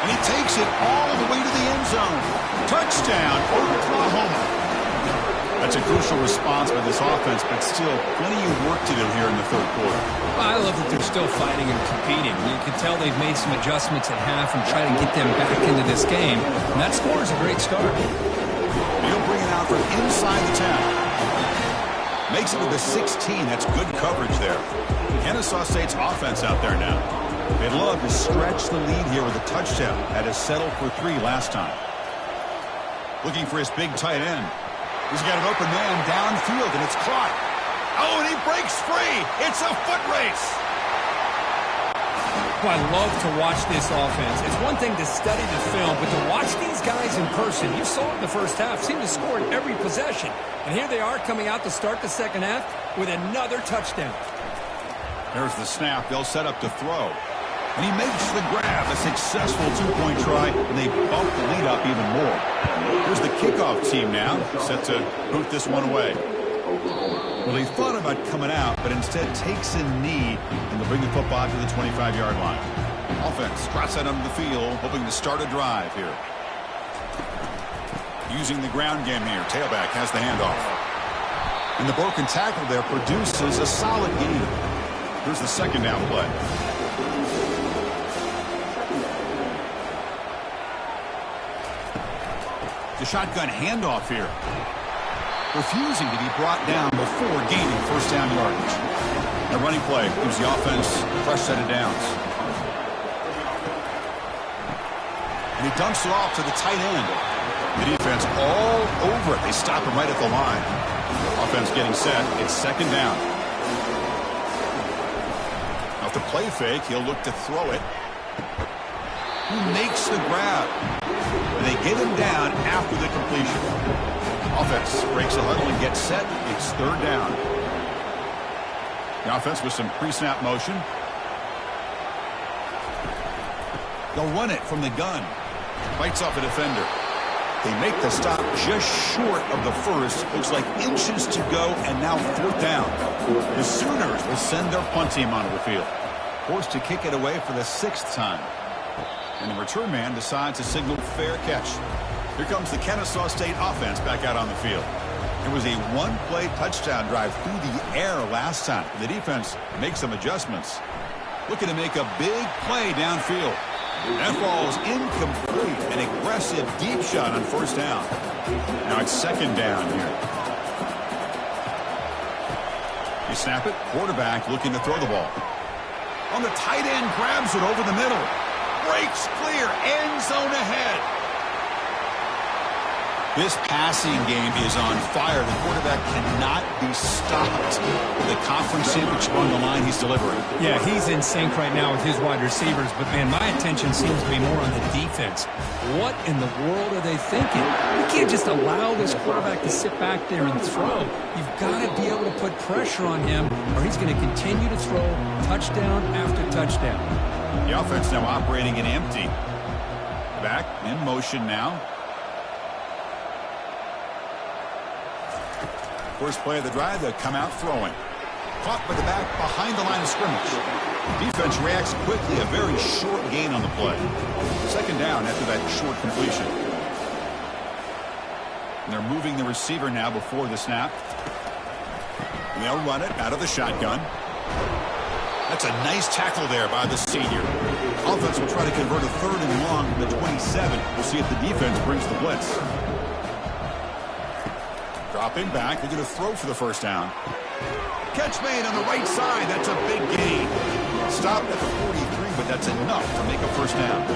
And he takes it all the way to the end zone. Touchdown, Oklahoma. That's a crucial response by this offense, but still plenty of work to do here in the third quarter. I love that they're still fighting and competing. You can tell they've made some adjustments at half and try to get them back into this game. And that score is a great start. He'll bring it out from inside the 10. Makes it to the 16. That's good coverage there. Kennesaw State's offense out there now. They'd love to stretch the lead here with a touchdown. Had to settle for 3 last time. Looking for his big tight end. He's got an open man downfield, and it's caught. Oh, and he breaks free. It's a foot race. Well, I love to watch this offense. It's one thing to study the film, but to watch these guys in person, you saw it in the first half, seemed to score in every possession. And here they are coming out to start the second half with another touchdown. There's the snap. They'll set up to throw. And he makes the grab, a successful 2-point try, and they bump the lead up even more. Here's the kickoff team now, set to boot this one away. Well, he thought about coming out, but instead takes a knee, and they'll bring the football to the 25-yard line. Offense trots out onto the field, hoping to start a drive here. Using the ground game here, tailback has the handoff. And the broken tackle there produces a solid gain. Here's the second down play. The shotgun handoff here. Refusing to be brought down before gaining first down yardage. A running play gives the offense a fresh set of downs. And he dumps it off to the tight end. The defense all over it. They stop him right at the line. Offense getting set. It's second down. Off the play fake, he'll look to throw it. He makes the grab. And they get him down after the completion. Offense breaks the huddle and gets set. It's third down. The offense with some pre-snap motion. They'll run it from the gun. Bites off a defender. They make the stop just short of the first. Looks like inches to go, and now fourth down. The Sooners will send their punt team onto the field. Forced to kick it away for the 6th time. And the return man decides to signal fair catch. Here comes the Kennesaw State offense back out on the field. It was a one-play touchdown drive through the air last time. The defense makes some adjustments. Looking to make a big play downfield. That ball's incomplete. An aggressive deep shot on first down. Now it's second down here. You snap it, quarterback looking to throw the ball. On the tight end, grabs it over the middle. Breaks clear, end zone ahead. This passing game is on fire. The quarterback cannot be stopped. With the conference championship on the line, he's delivering. Yeah, he's in sync right now with his wide receivers, but, man, my attention seems to be more on the defense. What in the world are they thinking? You can't just allow this quarterback to sit back there and throw. You've got to be able to put pressure on him, or he's going to continue to throw touchdown after touchdown. The offense now operating in empty. Back in motion now. First play of the drive, they'll come out throwing. Caught by the back behind the line of scrimmage. Defense reacts quickly, a very short gain on the play. Second down after that short completion. And they're moving the receiver now before the snap. And they'll run it out of the shotgun. That's a nice tackle there by the senior. Offense will try to convert a third and long from the 27. We'll see if the defense brings the blitz. Dropping back, they're going to throw for the first down. Catch made on the right side. That's a big gain. Stopped at the 43, but that's enough to make a first down.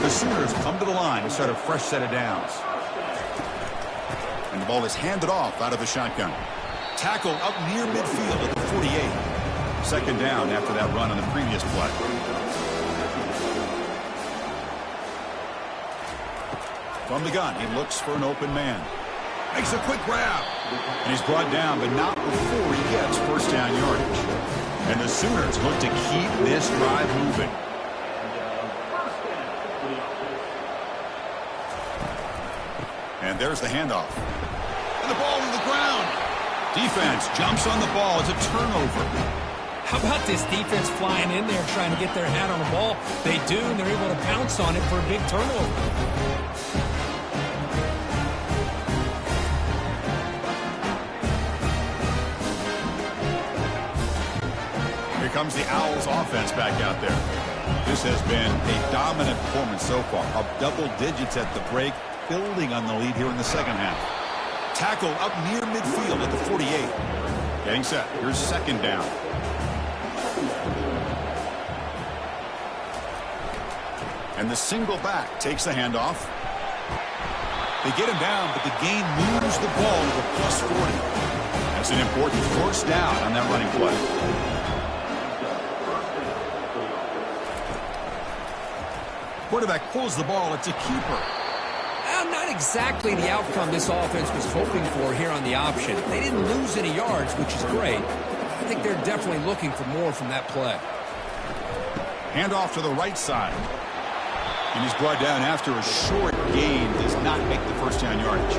The Sooners come to the line and start a fresh set of downs. And the ball is handed off out of the shotgun. Tackle up near midfield at the 48. Second down after that run on the previous play. From the gun, he looks for an open man. Makes a quick grab. And he's brought down, but not before he gets first down yardage. And the Sooners look to keep this drive moving. And there's the handoff. And the ball on the ground. Defense jumps on the ball. It's a turnover. How about this defense flying in there trying to get their hat on the ball? They do, and they're able to pounce on it for a big turnover. Comes the Owls offense back out there. This has been a dominant performance so far. Up double digits at the break, building on the lead here in the second half. Tackle up near midfield at the 48. Getting set. Here's second down. And the single back takes the handoff. They get him down, but the gain moves the ball to the plus 40. That's an important first down on that running play. Quarterback pulls the ball. It's a keeper. Not exactly the outcome this offense was hoping for here on the option. They didn't lose any yards, which is great. I think they're definitely looking for more from that play. Handoff to the right side. And he's brought down after a short gain. Does not make the first down yardage.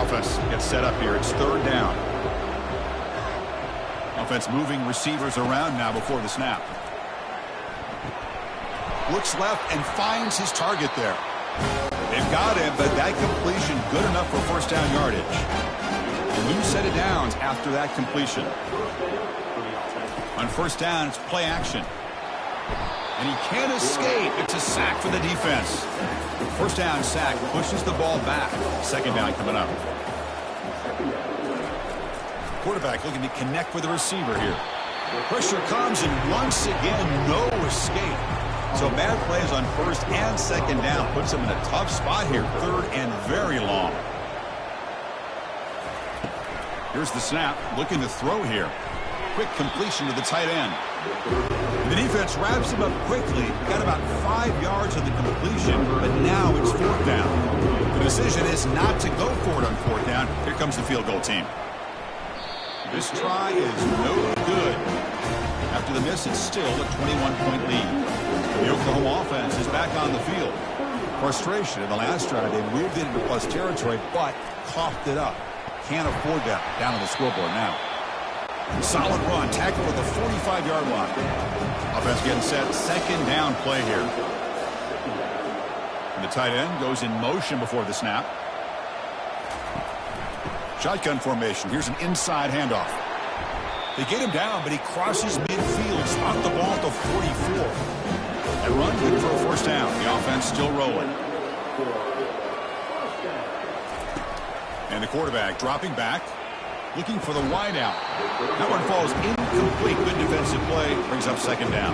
Offense gets set up here. It's third down. Offense moving receivers around now before the snap. Looks left and finds his target there. They've got him, but that completion good enough for first down yardage. A new set of downs after that completion. On first down, it's play action. And he can't escape. It's a sack for the defense. First down sack pushes the ball back. Second down coming up. Quarterback looking to connect with the receiver here. Pressure comes, and once again, no escape. So bad plays on first and second down puts him in a tough spot here. Third and very long. Here's the snap. Looking to throw here. Quick completion to the tight end. And the defense wraps him up quickly. Got about 5 yards of the completion, but now it's fourth down. The decision is not to go for it on fourth down. Here comes the field goal team. This try is no good. After the miss, it's still a 21-point lead. The Oklahoma offense is back on the field. Frustration in the last drive. They moved into plus territory, but coughed it up. Can't afford that. Down on the scoreboard now. Solid run. Tackle at the 45-yard line. Offense getting set. Second down play here. And the tight end goes in motion before the snap. Shotgun formation. Here's an inside handoff. They get him down, but he crosses midfield. Stopped the ball at the 44. That run good for a first down. The offense still rolling. And the quarterback dropping back. Looking for the wide out. That one falls incomplete. Good defensive play. Brings up second down.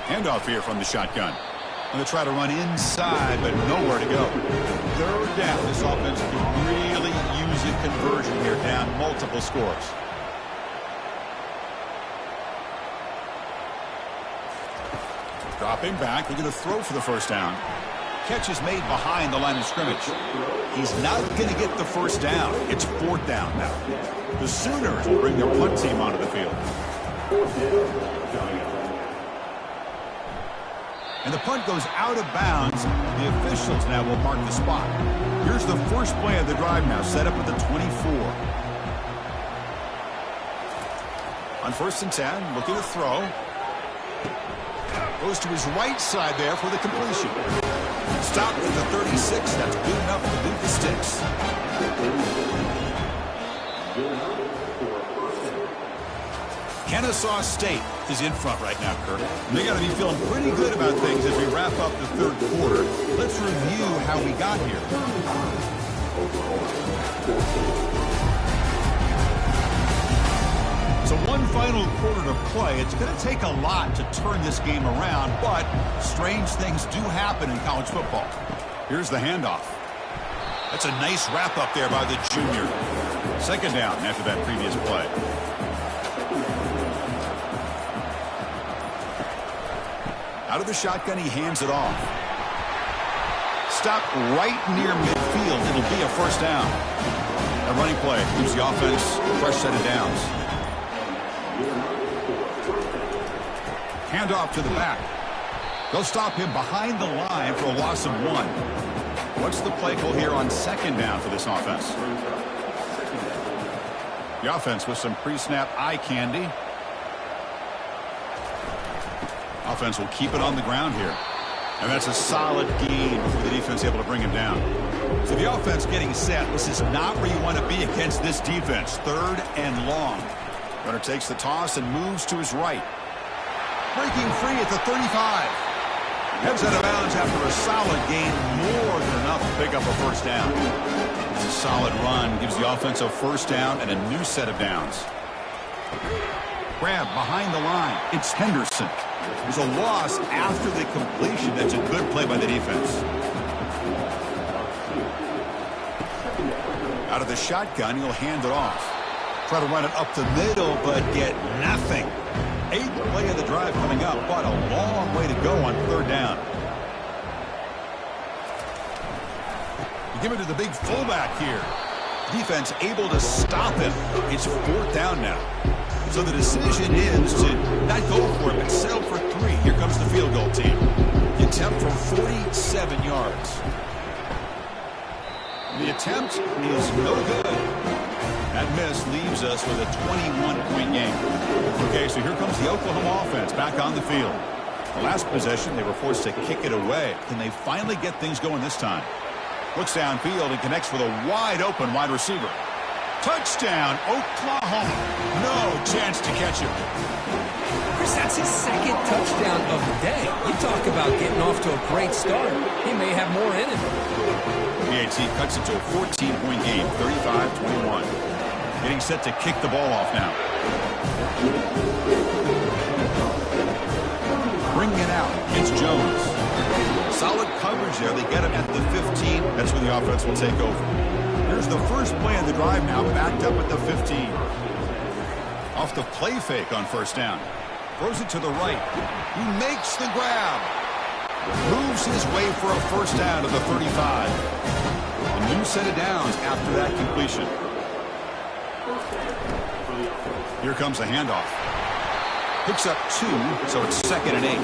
Handoff here from the shotgun. Going to try to run inside, but nowhere to go. Third down. This offense can really use a conversion here, down multiple scores. Dropping back. They're going to throw for the first down. Catch is made behind the line of scrimmage. He's not going to get the first down. It's fourth down now. The Sooners will bring their punt team onto the field. And the punt goes out of bounds. The officials now will mark the spot. Here's the first play of the drive now, set up at the 24. On 1st and 10, looking to throw. Goes to his right side there for the completion. Stopped at the 36. That's good enough to move the sticks. Ncaa25 State is in front right now, Kirk. And they got to be feeling pretty good about things as we wrap up the third quarter. Let's review how we got here. So one final quarter to play. It's going to take a lot to turn this game around, but strange things do happen in college football. Here's the handoff. That's a nice wrap up there by the junior. Second down after that previous play. Out of the shotgun, he hands it off. Stop right near midfield. It'll be a first down. A running play gives the offense a fresh set of downs. Hand off to the back. They'll stop him behind the line for a loss of 1. What's the play call here on second down for this offense? The offense with some pre-snap eye candy. Offense will keep it on the ground here. And that's a solid gain for the defense able to bring him down. So the offense getting set. This is not where you want to be against this defense. Third and long. Runner takes the toss and moves to his right. Breaking free at the 35. Heads out of bounds after a solid gain. More than enough to pick up a first down. It's a solid run. Gives the offense a first down and a new set of downs. Grab behind the line. It's Henderson. There's a loss after the completion. That's a good play by the defense. Out of the shotgun, he'll hand it off. Try to run it up the middle, but get nothing. 8th play of the drive coming up, but a long way to go on third down. You give it to the big fullback here. Defense able to stop him. It's fourth down now. So the decision is to not go for it, but settle for 3. Here comes the field goal team. The attempt from 47 yards. The attempt is no good. That miss leaves us with a 21-point game. Okay, so here comes the Oklahoma offense back on the field. The last possession, they were forced to kick it away. Can they finally get things going this time? Looks downfield and connects with a wide-open wide receiver. Touchdown, Oklahoma. No chance to catch him. Chris, that's his second touchdown of the day. You talk about getting off to a great start. He may have more in him. PAT cuts it to a 14-point game, 35-21. Getting set to kick the ball off now. Bringing it out. It's Jones. Solid coverage there. They get him at the 15. That's when the offense will take over. Here's the first play of the drive now, backed up at the 15. Off the play fake on first down. Throws it to the right. He makes the grab. Moves his way for a first down to the 35. A new set of downs after that completion. Here comes a handoff. Picks up 2, so it's 2nd and 8.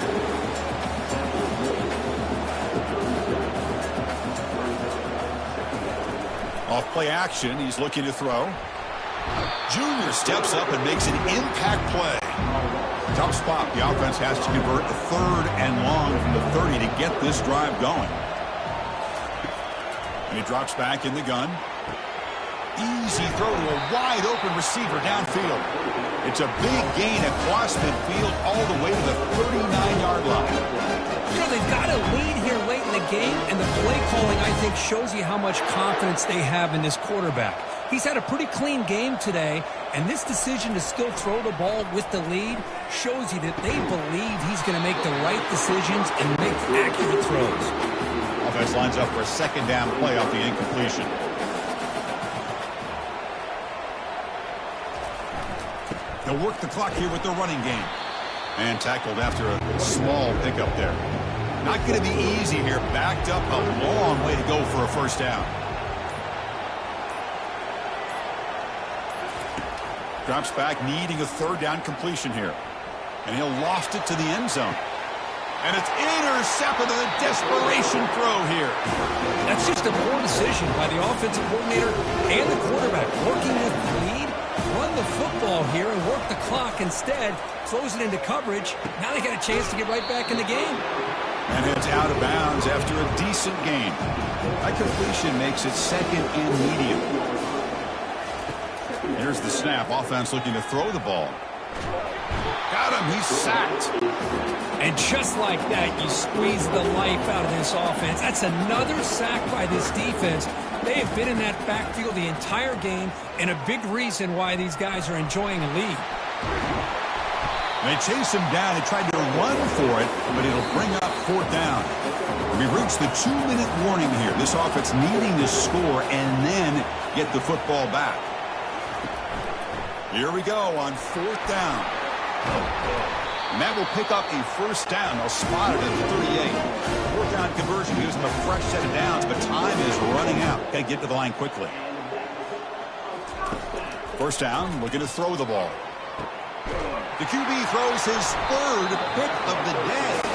Off play action, he's looking to throw. Junior steps up and makes an impact play. Tough spot. The offense has to convert a 3rd and long from the 30 to get this drive going. And he drops back in the gun. Easy throw to a wide open receiver downfield. It's a big gain across midfield all the way to the 39-yard line. You know, they've got a lead here late in the game, and the play calling, I think, shows you how much confidence they have in this quarterback. He's had a pretty clean game today, and this decision to still throw the ball with the lead shows you that they believe he's going to make the right decisions and make accurate throws. Offense lines up for a second down play off the incompletion. They'll work the clock here with the running game. And tackled after a small pickup there. Not going to be easy here. Backed up a long way to go for a first down. Drops back, needing a third down completion here. And he'll loft it to the end zone. And it's intercepted with a desperation throw here. That's just a poor decision by the offensive coordinator and the quarterback. Working with the lead, run the football here and work the clock instead. Throws it into coverage. Now they got a chance to get right back in the game. And heads out of bounds after a decent gain. That completion makes it second and medium. Here's the snap. Offense looking to throw the ball. Got him. He's sacked. And just like that, you squeeze the life out of this offense. That's another sack by this defense. They have been in that backfield the entire game, and a big reason why these guys are enjoying a lead. They chase him down. They tried to run for it, but it'll bring up fourth down. We reached the 2-minute warning here. This offense needing to score and then get the football back. Here we go on fourth down. And that will pick up a first down. They'll spot it at the 38. Fourth down conversion gives them a fresh set of downs, but time is running out. Got to get to the line quickly. First down, looking to throw the ball. The QB throws his third pick of the day.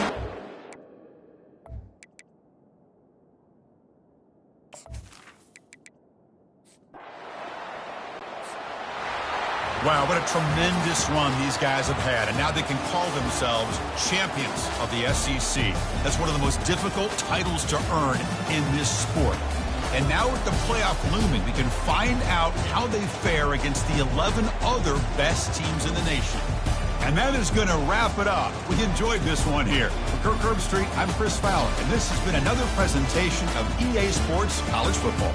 Wow, what a tremendous run these guys have had. And now they can call themselves champions of the SEC. That's one of the most difficult titles to earn in this sport. And now with the playoff looming, we can find out how they fare against the 11 other best teams in the nation. And that is going to wrap it up. We enjoyed this one here. For Kirk Herbstreit, I'm Chris Fowler, and this has been another presentation of EA Sports College Football.